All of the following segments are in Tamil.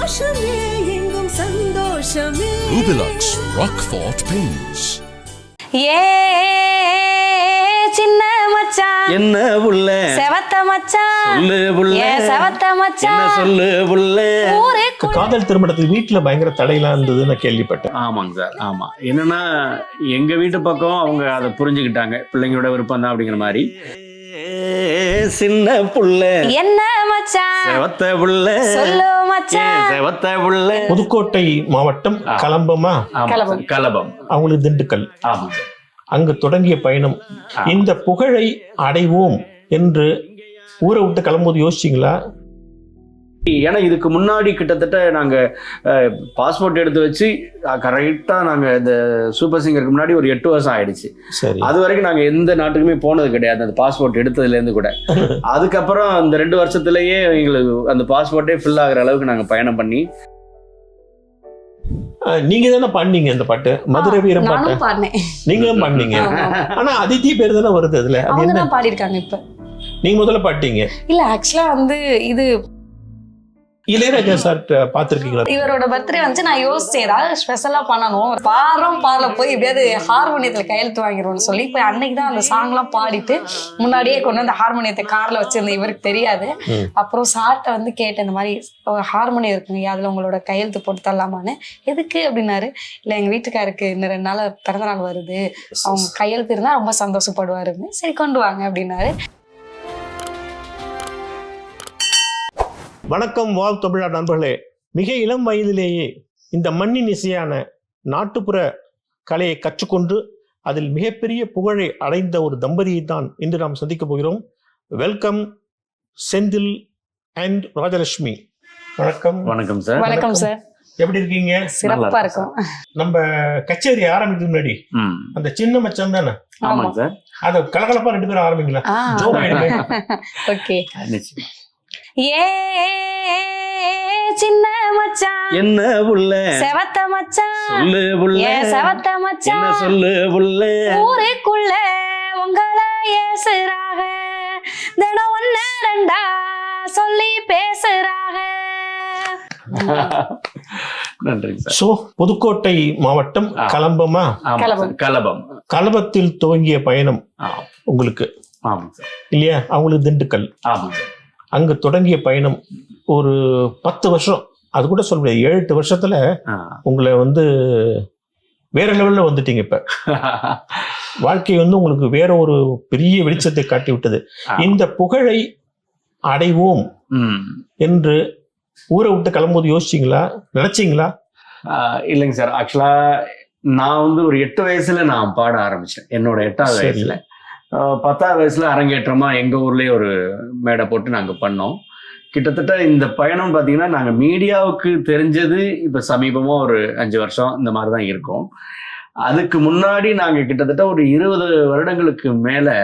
சந்தோஷமே எங்கும் சந்தோஷமே. Rubilux Rockfort Paints. ஏ சின்ன மச்சான் என்ன புள்ள செவத்த மச்சான் சொல்லு புள்ள ஏ செவத்த என்ன மச்சான் சொல்லு புள்ள. ஊரே காதல் திருமணத்துக்கு வீட்டுல பயங்கர தடையெல்லாம் இருந்தது நான் கேள்விப்பட்டேன். ஆமாங்க சார், ஆமா. என்னன்னா எங்க வீட்டு பக்கம் அவங்க அதை புரிஞ்சுக்கிட்டாங்க, பிள்ளைங்களோட விருப்பம் தான் அப்படிங்கிற மாதிரி. சின்ன புள்ள என்ன மச்சான் செவத்த புள்ள சொல்லு மச்சான் செவத்த புள்ள. புதுக்கோட்டை மாவட்டம் கலம்பமா, கலபம். கலபம். அவங்களுக்கு திண்டுக்கல். ஆமாங்க சார். அங்கு தொடங்கிய பயணம் இந்த புகழை அடைவோம் என்று ஊரை விட்டு கிளம்பும்போது யோசிச்சிங்களா? ஏன்னா இதுக்கு முன்னாடி கிட்டத்தட்ட நாங்க பாஸ்போர்ட் எடுத்து வச்சு கரெக்டா நாங்க இந்த சூப்பர் சிங்கருக்கு முன்னாடி ஒரு 8 வருஷம் ஆயிடுச்சு. சரி, அது வரைக்கும் நாங்க எந்த நாட்டுக்குமே போனது கிடையாது, அந்த பாஸ்போர்ட் எடுத்ததுல இருந்து கூட. அதுக்கப்புறம் அந்த 2 வருஷத்துலயே எங்களுக்கு அந்த பாஸ்போர்ட்டே ஃபில் ஆகுற அளவுக்கு நாங்க பயணம் பண்ணி. நீங்க தானே பாடினீங்க இந்த பாட்டு, மதுரை வீரம் பாட்டு நானும் பாடினேன். நீங்களும் பாடினீங்க. ஆனா அதித்தி பேர் தானே வருது அதுல. அது அவங்க என்ன? தான் பாடிருக்காங்க இப்ப. நீங்க முதல்ல பாட்டீங்க இல்ல ஆக்சுவலா வந்து இது இளையராஜா சார் பாத்திருக்கீங்களா? இவரோட பர்த்டே வந்து நான் யோசிச்சேன் ஏதாவது ஸ்பெஷலா பண்ணணும், பாடல போய் எப்படியாவது ஹார்மோனியத்துல கையெழுத்து வாங்கிடுவோம்னு சொல்லி இப்போ அன்னைக்கு தான் அந்த சாங் எல்லாம் பாடிட்டு முன்னாடியே கொண்டு வந்து ஹார்மோனியத்தை கார்ல வச்சிருந்தேன். இவருக்கு தெரியாது. அப்புறம் சார்ட்ட வந்து கேட்டேன், இந்த மாதிரி ஹார்மோனியம் இருக்குங்க, அதுல உங்களோட கையெழுத்து போட்டு தரலாமான்னு. எதுக்கு அப்படின்னாரு. இல்ல எங்க வீட்டுக்காருக்கு இன்னும் 2 நாள் பிறந்த நாள் வருது, அவங்க கையெழுத்து இருந்தா ரொம்ப சந்தோஷப்படுவாருன்னு. சரி கொண்டு வாங்க அப்படின்னாரு. வணக்கம் வாழ் தமிழா நண்பர்களே. மிக இளம் வயதிலேயே இந்த மண்ணின் இசையான நாட்டுப்புற கலையை கற்றுக்கொண்டு அதில் மிகப்பெரிய புகழை அடைந்த ஒரு தம்பதியை தான் இன்று நாம் சந்திக்க போகிறோம். Welcome Senthil and Rajalakshmi. வணக்கம். வணக்கம் சார். வணக்கம் சார். எப்படி இருக்கீங்க? சிறப்பா இருக்கும். நம்ம கச்சேரி ஆரம்பிக்கிறது முன்னாடி அந்த சின்ன மச்சான் தானே? ஆமாங்க சார். அத கலகலப்பா 2 பேரும் ஆரம்பிங்களா? ஓகே. நிச்சயம். ஏ சின்ன மச்சான் என்ன புள்ள செவத்த மச்சான் சொல்லு புள்ள ஏ செவத்த என்ன மச்சான் சொல்லு புள்ள. ஊருக்குள்ள உங்களை ஏசுறாக, தினம் 1 2 சொல்லி பேசுறாக. நன்றிங்க சார். சோ புதுக்கோட்டை மாவட்டம் கலம்பமா, கலபம். கலபம். கலபத்தில் துவங்கிய பயணம் உங்களுக்கு ஆமாங்க சார். இல்லையா? அவங்களுக்கு திண்டுக்கல். ஆமாங்க சார். அங்கு தொடங்கிய பயணம் ஒரு 10 வருஷம், அது கூட சொல்ல முடியாது, 7-8 வருஷத்துல உங்களை வந்து வேற லெவல்ல வந்துட்டீங்க. இப்ப வாழ்க்கை வந்து உங்களுக்கு வேற ஒரு பெரிய வெளிச்சத்தை காட்டி விட்டது. இந்த புகழை அடைவோம் என்று ஊரை விட்டு கிளம்பும்போது யோசிச்சிங்களா, நினைச்சீங்களா? இல்லைங்க சார். ஆக்சுவலா நான் வந்து ஒரு 8 வயசுல நான் பாட ஆரம்பிச்சேன். என்னோட 8வது வயசுல. 10வது வயசுல அரங்கேற்றமா எங்க ஊர்லயே ஒரு மேடை போட்டு நாங்க பண்ணோம். கிட்டத்தட்ட இந்த பயணம் பாத்தீங்கன்னா நாங்க மீடியாவுக்கு தெரிஞ்சது இப்ப சமீபமா ஒரு 5 வருஷம் இந்த மாதிரிதான் இருக்கும். அதுக்கு முன்னாடி நாங்க கிட்டத்தட்ட ஒரு 20 வருடங்களுக்கு மேல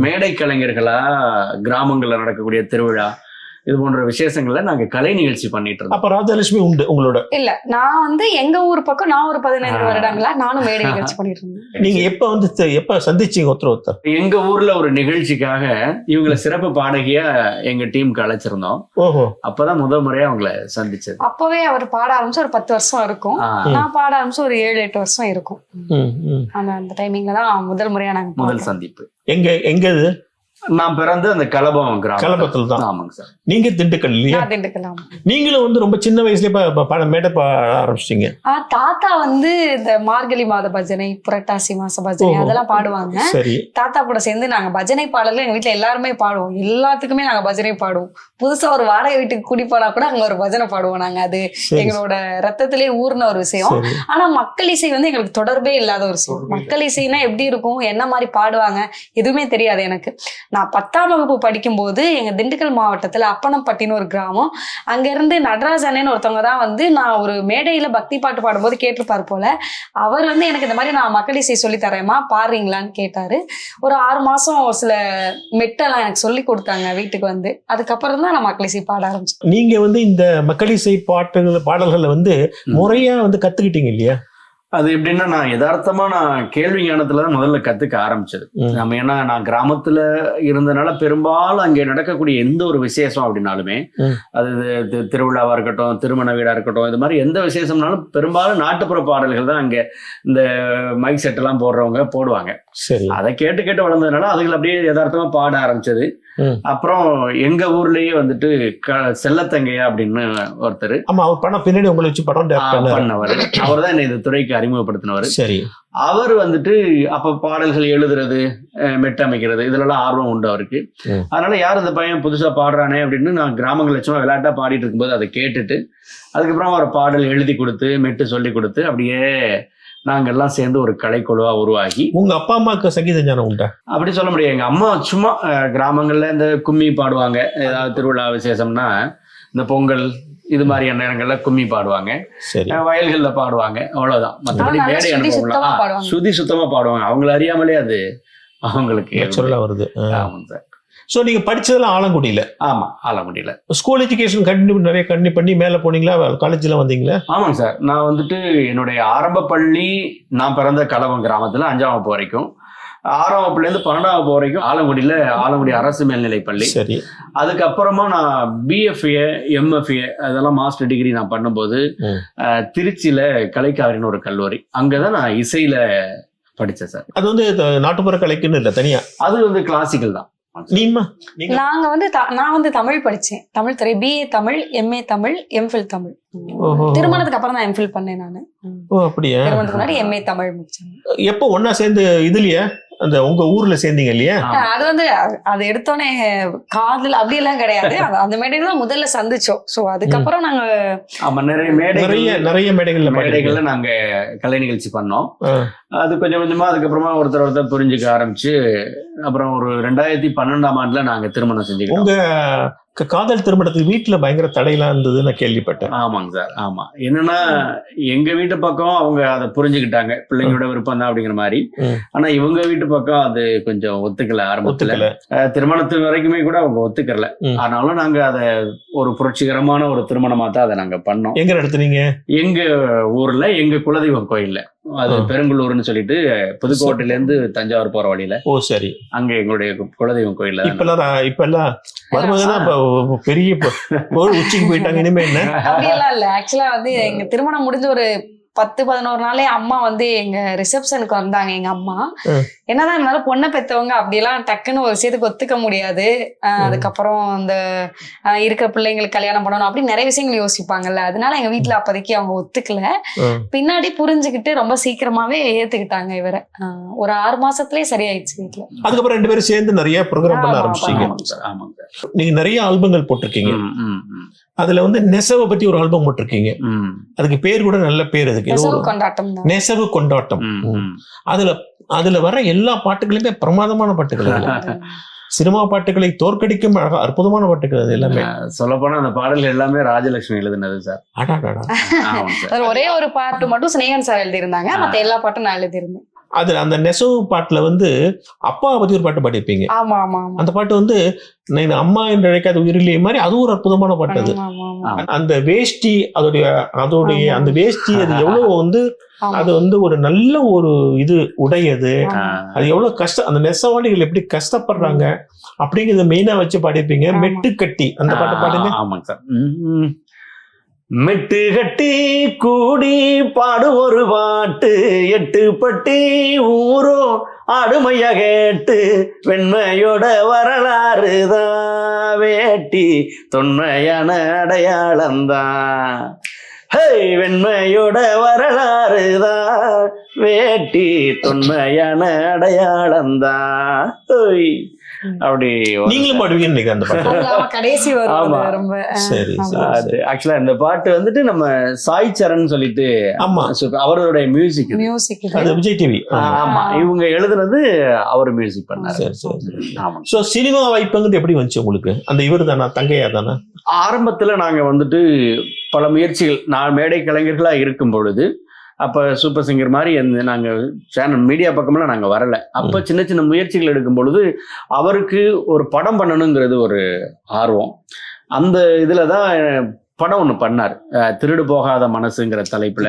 மேடை கலைஞர்களா கிராமங்கள்ல நடக்கக்கூடிய திருவிழா இது போன்ற விசேஷங்கள்ல நாங்க கலை நிகழ்ச்சி பண்ணிட்டு இருந்தோம். அப்ப ராஜலட்சுமி உண்டு உங்களோட? இல்ல, நான் வந்து எங்க ஊர் பக்கம் நான் ஒரு 15 வருடங்களா நானும் மேடை நிகழ்ச்சி பண்ணிட்டு இருந்தேன். நீங்க எப்ப சந்திச்சீங்க ஒருத்தர்? எங்க ஊர்ல ஒரு நிகழ்ச்சிக்காக இவங்களை சிறப்பு பாடகியா எங்க டீமுக்கு அழைச்சிருந்தோம். ஓஹோ. அப்பதான் முதல் முறையா அவங்கள சந்திச்சது. அப்பவே அவர் பாட ஆரம்பிச்சு ஒரு 10 வருஷம் இருக்கும், நான் பாட ஆரம்பிச்சு ஒரு 7-8 வருஷம் இருக்கும். அந்த டைமிங்ல தான் முதல் முறையா நாங்க முதல் சந்திப்பு. எங்க இது? நான் பிறந்து அந்த கலபம் கிராமம். கலபத்தில் தான். ஆமாங்க சார். நீங்க திண்டுக்கல் இல்லையா? திண்டுக்கலாம். நீங்களும் வந்து ரொம்ப சின்ன வயசுல மேடை பாட ஆரம்பிச்சிட்டீங்க. தாத்தா வந்து இந்த மார்கழி மாத பஜனை, புரட்டாசி மாச பஜனை அதெல்லாம் பாடுவாங்க. சரி. தாத்தா கூட சேர்ந்து நாங்க பஜனை பாடல எங்க வீட்டுல எல்லாருமே பாடுவோம். எல்லாத்துக்குமே நாங்க பஜனை பாடுவோம். புதுசா ஒரு வாடகை வீட்டுக்கு கூடி போனா கூட அங்க ஒரு பஜனை பாடுவோம் நாங்க. அது எங்களோட ரத்தத்திலே ஊர்ன ஒரு விஷயம். ஆனா மக்கள் இசை வந்து எங்களுக்கு தொடர்பே இல்லாத ஒரு விஷயம். மக்கள் இசைனா எப்படி இருக்கும், என்ன மாதிரி பாடுவாங்க எதுவுமே தெரியாது எனக்கு. நான் 10ஆம் வகுப்பு படிக்கும் போது எங்க திண்டுக்கல் மாவட்டத்துல அப்பனம்பட்டின்னு ஒரு கிராமம், அங்க இருந்து நடராஜனேன்னு ஒருத்தவங்க தான் வந்து நான் ஒரு மேடையில பக்தி பாட்டு பாடும்போது கேட்டிருப்பாரு போல. அவர் வந்து எனக்கு இந்த மாதிரி நான் மக்கள் இசை சொல்லி தரேம்மா பாடுறீங்களான்னு கேட்டாரு. ஒரு 6 மாசம் சில மெட்டெல்லாம் எனக்கு சொல்லி கொடுத்தாங்க வீட்டுக்கு வந்து. அதுக்கப்புறம் தான் நான் மக்கள் இசை பாட ஆரம்பிச்சேன். நீங்க வந்து இந்த மக்கள் இசை பாடல்களை வந்து முறையா வந்து கத்துக்கிட்டீங்க இல்லையா? அது எப்படின்னா நான் யதார்த்தமா நான் கேள்வி ஞானத்துலதான் முதல்ல கத்துக்க ஆரம்பிச்சது. நம்ம ஏன்னா நான் கிராமத்துல இருந்தனால பெரும்பாலும் அங்கே நடக்கக்கூடிய எந்த ஒரு விசேஷம் அப்படின்னாலுமே, அது திருவிழாவா இருக்கட்டும், திருமண வீடா இருக்கட்டும், இது மாதிரி எந்த விசேஷம்னாலும் பெரும்பாலும் நாட்டுப்புற பாடல்கள் தான் அங்க இந்த மைக் செட் எல்லாம் போடுறவங்க போடுவாங்க. அதை கேட்டு கேட்டு வளர்ந்ததுனால அதுகள் அப்படியே யதார்த்தமா பாட ஆரம்பிச்சது. அப்புறம் எங்க ஊர்லயே வந்துட்டு செல்லத்தங்கையா அப்படின்னு ஒருத்தர், பின்னாடி உங்களை வச்சு படம் பண்ணவர், அவர் தான் என்ன இந்த துறைக்கு அறிமுகப்படுத்தினவர். சரி, அவர் வந்துட்டு அப்ப பாடல்கள் எழுதுறது, மெட்டமைக்கிறது இதுலலாம் ஆர்வம் உண்டு அவருக்கு. அதனால யார் இந்த பையன் புதுசா பாடுறானே அப்படின்னு நான் கிராமங்கள் லட்சமா விளையாட்டா பாடிட்டு இருக்கும்போது அதை கேட்டுட்டு அதுக்கப்புறம் ஒரு பாடல் எழுதி கொடுத்து மெட்டு சொல்லி கொடுத்து அப்படியே நாங்கெல்லாம் சேர்ந்து ஒரு கலைக்குழுவா உருவாகி. உங்க அப்பா அம்மாவுக்கு சங்கீத ஞானம் உண்டா? அப்படி சொல்ல முடியாது. எங்க அம்மா சும்மா கிராமங்கள்ல இந்த கும்மி பாடுவாங்க, ஏதாவது திருவிழா விசேஷம்னா இந்த பொங்கல் இது மாதிரியான நேரங்கள்ல கும்மி பாடுவாங்க, வயல்கள்ல பாடுவாங்க, அவ்வளவுதான். மற்றபடி மேடை அனுபவம் சுதி சுத்தமா பாடுவாங்க. அவங்கள அறியாமலே அது அவங்களுக்கு சொல்ல வருது. ஆமாம் சார். ஸோ நீங்க படிச்சதெல்லாம் ஆலங்குடியில? ஆமா, ஆலங்குடியில. ஸ்கூல் எஜுகேஷன் கண்டினியூ பண்ணி மேல போனீங்களா? காலேஜ்ல வந்தீங்களா? ஆமாங்க சார். நான் வந்துட்டு என்னுடைய ஆரம்ப பள்ளி நான் பிறந்த கலவம் கிராமத்துல 5ஆம் வகுப்பு வரைக்கும், 6ஆம் வகுப்புல இருந்து 12ஆம் வகுப்பு வரைக்கும் ஆலங்குடியில ஆலங்குடி அரசு மேல்நிலை பள்ளி. சரி. அதுக்கப்புறமா நான் பிஎஃப்ஏ எம்எஃப்ஏ அதெல்லாம் மாஸ்டர் டிகிரி நான் பண்ணும்போது திருச்சியில கலைக்காவிரின்னு ஒரு கல்லூரி, அங்கதான் நான் இசையில படிச்சேன் சார். அது வந்து நாட்டுப்புற கலைக்குன்னு இல்லை, தனியா அது வந்து கிளாசிக்கல் தான். நாங்க வந்து நான் வந்து தமிழ் படிச்சேன், தமிழ் துறை, BA Tamil, MA Tamil, MPhil Tamil. திருமணத்துக்கு அப்புறம் தான் எம்ஃபில் பண்ணேன் நானு. அப்படியா? திருமணத்துக்கு முன்னாடி எம்ஏ தமிழ் முடிச்சேன். எப்போ ஒன்னா சேர்ந்து இதுலயா அந்த உங்க ஊர்ல சேர்ந்தீங்க இல்லையா? அது வந்து அது எடுத்தோடனே காதல் அப்படி எல்லாம் கிடையாது. அந்த மேடையில தான் முதல்ல சந்திச்சோம். சோ அதுக்கப்புறம் நாங்க நிறைய மேடைகள்ல நாங்க கலை நிகழ்ச்சி பண்ணோம். அது கொஞ்சம் கொஞ்சமா அதுக்கப்புறமா ஒருத்தர் புரிஞ்சுக்க ஆரம்பிச்சு அப்புறம் ஒரு 2012ஆம் ஆண்டுல நாங்க திருமணம் செஞ்சுக்கிட்டோம். உங்க காதல் திருமணத்துக்கு வீட்டுல பயங்கர தடையெல்லாம் இருந்தது நான் கேள்விப்பட்டேன். ஆமாங்க சார். ஆமா, என்னன்னா எங்க வீட்டு பக்கம் அவங்க அதை புரிஞ்சுக்கிட்டாங்க, பிள்ளைங்களோட விருப்பம் தான் அப்படிங்கிற மாதிரி. ஆனா இவங்க வீட்டு பக்கம் அது கொஞ்சம் ஒத்துக்கல. ஆரம்பத்துல திருமணத்து வரைக்குமே கூட அவங்க ஒத்துக்கல. ஆனாலும் நாங்க அதை ஒரு புரட்சிகரமான ஒரு திருமணமா தான் அதை நாங்க பண்ணோம். எங்க நடத்துனீங்க? எங்க ஊர்ல எங்க குலதெய்வம் கோயில்ல, அது பெருங்குள்ளூர்னு சொல்லிட்டு புதுக்கோட்டையில இருந்து தஞ்சாவூர் போற வழியில. ஓ சரி. அங்க எங்களுடைய குலதெய்வம் கோயில்ல இப்பெல்லாம் வரும்போதுதான் பெரிய உச்சிக்கு போயிட்டாங்க. இனிமே என்ன அப்படியெல்லாம் இல்ல. ஆக்சுவலா வந்து எங்க திருமணம் முடிஞ்ச ஒரு 10-11 நாளே அம்மா வந்து எங்க ரிசப்ஷனுக்கு வந்தாங்க. எங்க அம்மா என்னதான் இருந்தாலும் பொண்ணை பெற்றவங்க அப்படியெல்லாம் டக்குன்னு ஒரு விஷயத்துக்கு ஒத்துக்க முடியாது. அதுக்கப்புறம் இந்த இருக்கிற பிள்ளைங்களுக்கு கல்யாணம் பண்ணணும் அப்படி நிறைய விஷயங்கள் யோசிப்பாங்கல்ல. அதனால எங்க வீட்டுல அப்போதைக்கு அவங்க ஒத்துக்கல. பின்னாடி புரிஞ்சுக்கிட்டு ரொம்ப சீக்கிரமாவே ஏத்துக்கிட்டாங்க இவரை. ஒரு 6 மாசத்துலயே சரியாயிடுச்சு வீட்டுல. அதுக்கப்புறம் 2 பேரும் சேர்ந்து நிறைய ப்ரோக்ராம் பண்ண ஆரம்பிச்சீங்க. நீங்க நிறைய ஆல்பங்கள் போட்டிருக்கீங்க. அதுல வந்து நெசவை பத்தி ஒரு ஆல்பம் போட்டிருக்கீங்க. அதுக்கு பேர் கூட நல்ல பேர். அதுக்கு நெசவு கொண்டாட்டம். அதுல வர எல்லா பாட்டுகளுமே பிரமாதமான பாட்டுகள். சினிமா பாட்டுகளை தோற்கடிக்கும் அற்புதமான பாட்டுகள். அது எல்லாமே சொல்ல போனா அந்த பாடல் எல்லாமே ராஜலட்சுமி எழுதினது சார். ஒரே ஒரு பாட்டு மட்டும் ஸ்னேகன் சார் எழுதியிருந்தாங்க, மத்த எல்லா பாட்டும் நான் எழுதியிருந்தேன். அதுல அந்த நெசவு பாட்டுல வந்து அப்பாவை பத்தி ஒரு பாட்டு பாடிருப்பீங்க. அந்த பாட்டு வந்து அம்மா என்று அழைக்காத உயிரிலே மாதிரி அது ஒரு அற்புதமான பாட்டு. அது அந்த வேஷ்டி அதோடைய அந்த வேஷ்டி அது எவ்வளவு வந்து அது வந்து ஒரு நல்ல ஒரு இது உடையது. அது எவ்வளவு கஷ்டம், அந்த நெசவாளிகள் எப்படி கஷ்டப்படுறாங்க அப்படிங்கறத மெயினா வச்சு பாடிருப்பீங்க. மெட்டு கட்டி அந்த பாட்டை பாடுங்க. ஆமாங்க சார். மெட்டு கட்டி கூடி பாடு ஒரு பாட்டு, 8 பட்டி ஊரோ ஆடுமையா கேட்டு, வெண்மையோட வரலாறுதான் வேட்டி தொன்மையான அடையாளம்தான். ஹே, வெண்மையோட வரலாறுதான் வேட்டி தொன்மையான அடையாளம்தான். அப்படி நீங்களும் பாடுவீங்க அந்த பாட்டு. கடைசி ஆக்சுவலா இந்த பாட்டு வந்துட்டு நம்ம சாய் சரண் சொல்லிட்டு அவருடைய மியூசிக் விஜய் டிவி. ஆமா, இவங்க எழுதுனது அவர் மியூசிக் பண்ணாரு. சோ சினிமா வாய்ப்புங்கிறது எப்படி வந்துச்சு உங்களுக்கு? அந்த இவர் தானா, தங்கையா தானே? ஆரம்பத்துல நாங்க வந்துட்டு பல முயற்சிகள், நான் மேடை கலைஞர்களா இருக்கும் பொழுது அப்ப சூப்பர் சிங்கர் மாதிரி நாங்க சேனல் மீடியா பக்கம்லாம் நாங்க வரல. அப்ப சின்ன சின்ன முயற்சிகள் எடுக்கும் பொழுது அவருக்கு ஒரு படம் பண்ணணுங்கிறது ஒரு ஆர்வம். அந்த இதுலதான் படம் ஒன்று பண்ணார், திருடு போகாத மனசுங்கிற தலைப்புல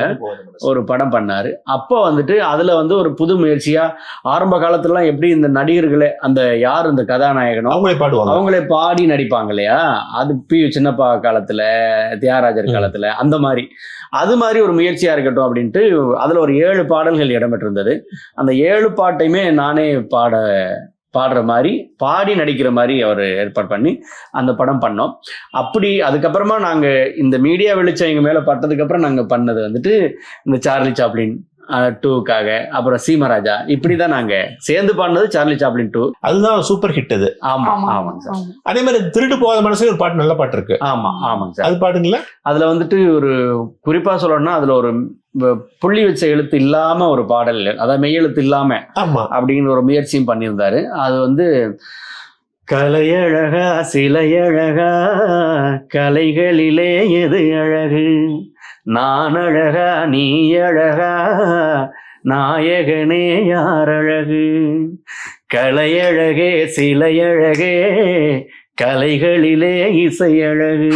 ஒரு படம் பண்ணாரு. அப்போ வந்துட்டு அதுல வந்து ஒரு புது முயற்சியா ஆரம்ப காலத்துலலாம் எப்படி இந்த நடிகர்களே அந்த யார் இந்த கதாநாயகனோ அவங்களே பாடி நடிப்பாங்க இல்லையா, அது சின்னப்பா காலத்துல தியாகராஜர் காலத்துல அந்த மாதிரி அது மாதிரி ஒரு முயற்சியா இருக்கட்டும் அப்படின்ட்டு அதுல ஒரு 7 பாடல்கள் இடம்பெற்றிருந்தது. அந்த 7 பாட்டையுமே நானே பாடுற மாதிரி பாடி நடிக்கிற மாதிரி அவர் ஏற்பாடு பண்ணி அந்த படம் பண்ணோம். அப்படி அதுக்கப்புறமா நாங்க இந்த மீடியா வெளிச்சம் எங்க மேல பட்டதுக்கு அப்புறம் நாங்க பண்ணது வந்துட்டு இந்த சார்லி சாப்ளின் 2க்காக, அப்புறம் சீமராஜா, இப்படிதான் நாங்க சேர்ந்து பாடினது சார்லி சாப்ளின் 2. அதுதான் சூப்பர் ஹிட் அது. ஆமாங்க சார். அதே மாதிரி திருடு போகாத மனசு ஒரு பாட்டு, நல்ல பாட்டு இருக்கு. ஆமாங்க சார். அது பாடுங்களா. அதுல வந்துட்டு ஒரு குறிப்பா சொல்லணும்னா அதுல ஒரு புள்ளி வச்ச எழுத்து இல்லாம ஒரு பாடல், அதாவது மெய் எழுத்து இல்லாம அப்படிங்கிற ஒரு முயற்சியும் பண்ணியிருந்தாரு. அது வந்து கலையழகா சிலையழகா கலைகளிலே எது அழகு, நான் அழகா நீ அழகா நாயகனே யார் அழகு, கலையழகே சிலையழகே கலைகளிலே இசை அழகு,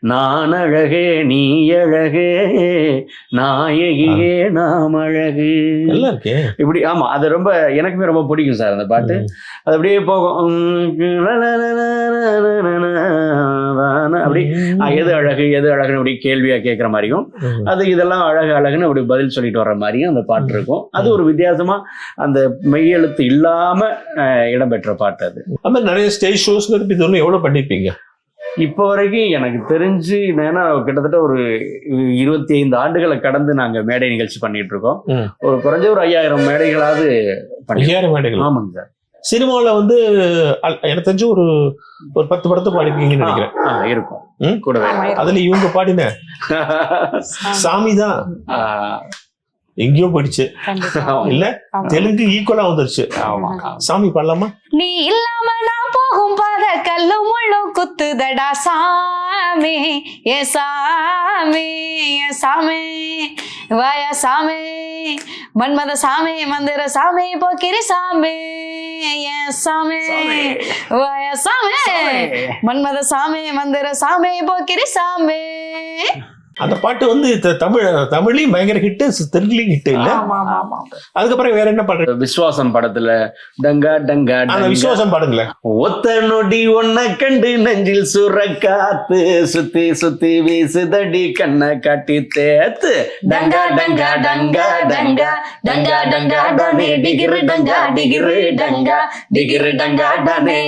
நான் அழகே நீ அழகே நாயகியே நாம் அழகு. இப்படி ஆமா, அது ரொம்ப எனக்குமே ரொம்ப பிடிக்கும் சார் அந்த பாட்டு. அது அப்படியே போகும் அப்படி எது அழகு எது அழகுன்னு அப்படி கேள்வியா கேட்கிற மாதிரியும், அது இதெல்லாம் அழகு அழகுன்னு அப்படி பதில் சொல்லிட்டு வர்ற மாதிரியும் அந்த பாட்டு இருக்கும். அது ஒரு வித்தியாசமா அந்த மெய்யெழுத்து இல்லாம இடம்பெற்ற பாட்டு. அது நிறைய ஸ்டேஜ் ஷோஸ் எவ்வளவு பண்ணிருப்பீங்க இப்போ வரைக்கும்? எனக்கு தெரிஞ்சு ஏன்னா கிட்டத்தட்ட ஒரு 25 ஆண்டுகளை கடந்து நாங்க மேடை நிகழ்ச்சி பண்ணிட்டு இருக்கோம். ஒரு குறைஞ்ச ஒரு 5000 மேடைகளாவது. 5000 மேடைகள்? ஆமாங்க சார். சினிமாவில் வந்து எனக்கு தெரிஞ்சு ஒரு 10 படத்தை பாடிப்பீங்கன்னு நினைக்கிறேன். இருக்கும் கூடவே. அதுல இவங்க பாடின சாமி தான் எங்கேயோ போயிடுச்சு இல்ல, தெலுங்கு ஈக்குவலா வந்துருச்சு. சாமி பாடலாமா? நீ இல்லாம நான் போகும் பாத கல்லு முள்ளும் குத்துதடா சாமி, ஏ சாமி ஏ சாமி வாய சாமி, மன்மத சாமி மந்திர சாமி போக்கிரி சாமி, ஏ சாமி வாய சாமி, மன்மத சாமி மந்திர சாமி போக்கிரி சாமி. அந்த பாட்டு வந்து தமிழ்லயும் பயங்கர ஹிட், தெலுங்குலயும் ஹிட் இல்ல. அதுக்கப்புறம் வேற என்ன பாட்டு? விஸ்வாசம் படத்துல டங்கா டங்கா விஸ்வாசம் பாடுங்களேன். ஒத்த நொடி ஒன்ன கண்டு நெஞ்சில் சுர காத்து சுத்தி சுத்தி வீசுதடி கண்ண காட்டி தேத்து, டங்கா டங்கா டங்கா டங்கா டங்கா டங்கா டனே டிகிரு டங்கா டிகிரு டங்கா டிகிரு டங்கா டனே.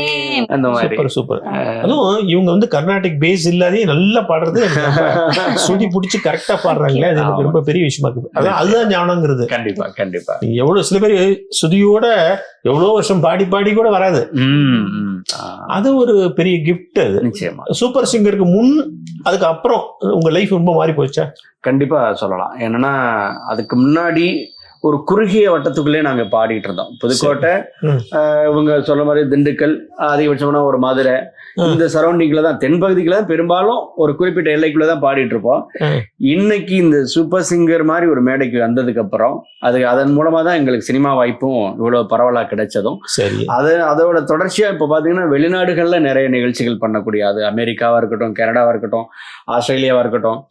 அந்த மாதிரி சூப்பர் சூப்பர். அதுவும் இவங்க வந்து கர்நாடிக் பேஸ் இல்லாதே நல்லா பாடுறது, புடிச்சு கரெக்டா பாடுறாங்களே, அது எனக்கு ரொம்ப பெரிய விஷயமா இருக்கு. அதான் அதுதான் ஞானங்கிறது. கண்டிப்பா கண்டிப்பா. எவ்வளவு சில பேர் சுதியோட எவ்வளவு வருஷம் பாடி பாடி கூட வராது. அது ஒரு பெரிய கிஃப்ட். அது நிச்சயமா. சூப்பர் சிங்கருக்கு முன் அதுக்கு அப்புறம் உங்க லைஃப் ரொம்ப மாறி போச்சா? கண்டிப்பா சொல்லலாம். என்னன்னா அதுக்கு முன்னாடி ஒரு குறுகிய வட்டத்துக்குள்ளே நாங்க பாடிட்டு இருந்தோம். புதுக்கோட்டை, இவங்க சொல்ற மாதிரி திண்டுக்கல், அதிகபட்சமான ஒரு மதுரை, இந்த சரௌண்டிங்ல தான், தென்பகுதிக்குள்ள தான் பெரும்பாலும் ஒரு குறிப்பிட்ட எல்லைக்குள்ளதான் பாடிட்டு இருப்போம். இன்னைக்கு இந்த சூப்பர் சிங்கர் மாதிரி ஒரு மேடைக்கு வந்ததுக்கு அப்புறம் அதன் மூலமா தான் எங்களுக்கு சினிமா வாய்ப்பும் இவ்வளவு பரவலா கிடைச்சதும். அதோட தொடர்ச்சியா இப்ப பாத்தீங்கன்னா வெளிநாடுகள்ல நிறைய நிகழ்ச்சிகள் பண்ணக்கூடிய, அது அமெரிக்காவா இருக்கட்டும், கனடாவா இருக்கட்டும், ஆஸ்திரேலியாவா இருக்கட்டும்,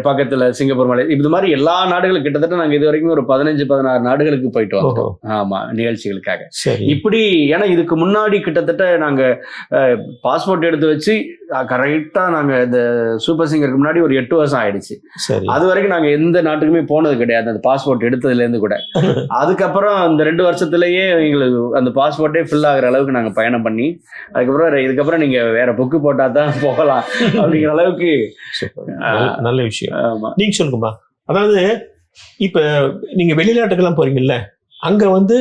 பக்கத்துல சிங்கப்பூர், மலை, இது மாதிரி எல்லா நாடுகளும் கிட்டத்தட்ட நாங்க இது வரைக்கும் ஒரு 15-16 நாடுகளுக்கு போயிட்டு வந்தோம். ஆமா, நிகழ்ச்சிகளுக்காக. இப்படி ஏன்னா இதுக்கு முன்னாடி கிட்டத்தட்ட நாங்க பாஸ்போர்ட் எடுத்து வச்சு கரெக்டா நாங்க இந்த சூப்பர் சிங்கருக்கு முன்னாடி ஒரு 8 வருஷம் ஆயிடுச்சு. அது வரைக்கும் நாங்க எந்த நாட்டுக்குமே போனது கிடையாது, அந்த பாஸ்போர்ட் எடுத்ததுல இருந்து கூட. அதுக்கப்புறம் அந்த 2 வருஷத்துலயே எங்களுக்கு அந்த பாஸ்போர்ட்டே ஃபில் ஆகுற அளவுக்கு நாங்க பயணம் பண்ணி, அதுக்கப்புறம் இதுக்கப்புறம் நீங்க வேற புக்கு போட்டா தான் போகலாம் அப்படிங்கிற அளவுக்கு. நல்ல விஷயம். நீங்க சொல்லுங்கம்மா. அதாவது இப்ப நீங்க வெளிநாட்டுக்கெல்லாம் போறீங்கல்ல, அங்க வந்து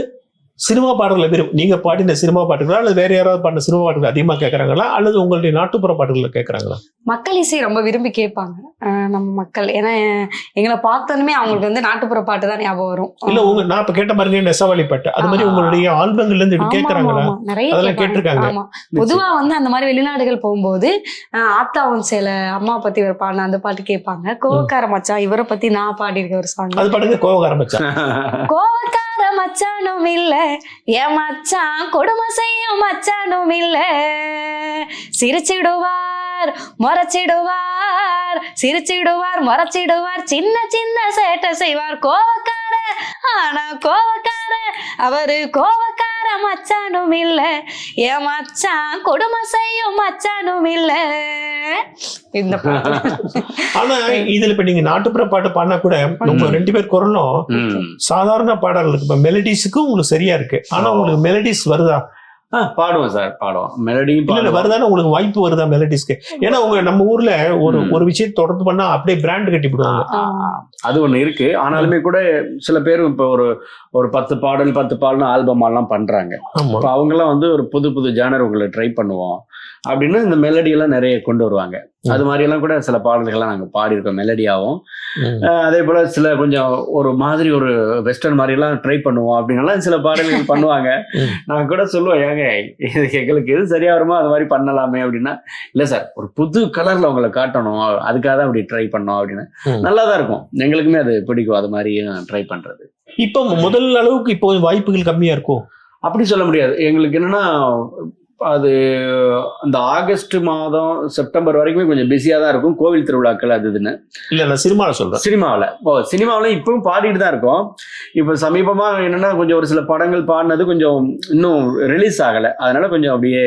சினிமா பாடல்களை நீங்க பாடின சினிமா பாட்டுகளா அல்லது வேற யாராவது பாடின சினிமா பாட்டுகள் அதிகமா கேட்கறாங்களா அல்லது உங்களுடைய நாட்டுப்புற பாட்டுகளை கேட்கறாங்களா? மக்கள் இசை ரொம்ப விரும்பி கேட்பாங்க நம்ம மக்கள். ஏன்னா எங்களை பார்த்தோன்னே அவங்களுக்கு வந்து நாட்டுப்புற பாட்டு தான் ஞாபகம் வரும். இல்ல உங்க நான் இப்ப கேட்ட பாருங்க நெசவாளி பாட்டு, அது மாதிரி உங்களுடைய ஆல்பங்கள்ல இருந்து கேட்கறாங்களா? நிறைய கேட்டிருக்காங்க. பொதுவா வந்து அந்த மாதிரி வெளிநாடுகள் போகும்போது ஆத்தாவும் சேல அம்மா பத்தி ஒரு பாடின அந்த பாட்டு கேட்பாங்க. கோவக்கார மச்சான் இவரை பத்தி நான் பாடியிருக்க ஒரு சாங், அது பாடுங்க. கோவக்கார மச்சான். கோவக்கார மச்சானும் இல்ல என் மச்சான், கொடுமை செய்யும் மச்சானும் இல்ல, சிரிச்சிடுவார் சிரிச்சிடுவார் முறைச்சிடுவார், சிரிச்சிடுவார் முறைச்சிடுவார், சின்ன சின்ன சேட்டை செய்வார். கோவக்கார ஆனா கோவக்கார, அவரு கோவக்கார மச்சானும் இல்ல, என் மச்சான் கொடுமை செய்யும் மச்சானும் இல்ல. இந்த பாட்டு. ஆனா இதுல இப்ப நீங்க நாட்டுப்புற பாட்டு பாடினா கூட உங்க 2 பேர் குரலும் சாதாரண பாடல்களுக்கு இப்ப மெலடிஸுக்கும் உங்களுக்கு சரியா இருக்கு. ஆனா உங்களுக்கு மெலடிஸ் வருதா? பாடுவோம் சார், பாடுவோம். மெலடியும் வருதானே உங்களுக்கு வாய்ப்பு வருதா மெலடிஸ்க்கு? ஏன்னா உங்க நம்ம ஊர்ல ஒரு விஷயம் தொடர்ந்து பண்ணா அப்படியே பிராண்ட் கட்டி போடுவாங்க. அது ஒண்ணு இருக்கு. ஆனாலுமே கூட சில பேர் இப்ப ஒரு 10 பாடல் ஆல்பம் எல்லாம் பண்றாங்க. இப்ப அவங்க எல்லாம் வந்து ஒரு புது ஜானர் உங்களை ட்ரை பண்ணுவோம் அப்படின்னு இந்த மெலடி எல்லாம் நிறைய கொண்டு வருவாங்க. அது மாதிரி எல்லாம் கூட சில பாடல்கள்லாம் நாங்க பாடியிருக்கோம் மெலடியாவும். அதே போல சில கொஞ்சம் ஒரு மாதிரி ஒரு வெஸ்டர்ன் மாதிரி எல்லாம் ட்ரை பண்ணுவோம் அப்படின்னாலும் சில பாடல்கள் பண்ணுவாங்க. நான் கூட சொல்லுவேன், ஏங்க எங்களுக்கு எது சரியா வருமோ அது மாதிரி பண்ணலாமே அப்படின்னா, இல்ல சார் ஒரு புது கலர்ல உங்களை காட்டணும், அதுக்காக தான் அப்படி ட்ரை பண்ணோம் அப்படின்னு. நல்லாதான் இருக்கும், எங்களுக்குமே அது பிடிக்கும் அது மாதிரி ட்ரை பண்றது. இப்போ முதல் அளவுக்கு இப்போ வாய்ப்புகள் கம்மியா இருக்கும் அப்படி சொல்ல முடியாது. எங்களுக்கு என்னன்னா அது அந்த ஆகஸ்ட் மாதம் செப்டம்பர் வரைக்குமே கொஞ்சம் பிஸியா தான் இருக்கும், கோவில் திருவிழாக்கள் அது இதுன்னு. இல்ல நான் சினிமாவில் சொல்றேன். சினிமாவில் இப்பவும் பாடிட்டு தான் இருக்கோம். இப்போ சமீபமா என்னன்னா கொஞ்சம் ஒரு சில படங்கள் பாடினது கொஞ்சம் இன்னும் ரிலீஸ் ஆகலை, அதனால கொஞ்சம் அப்படியே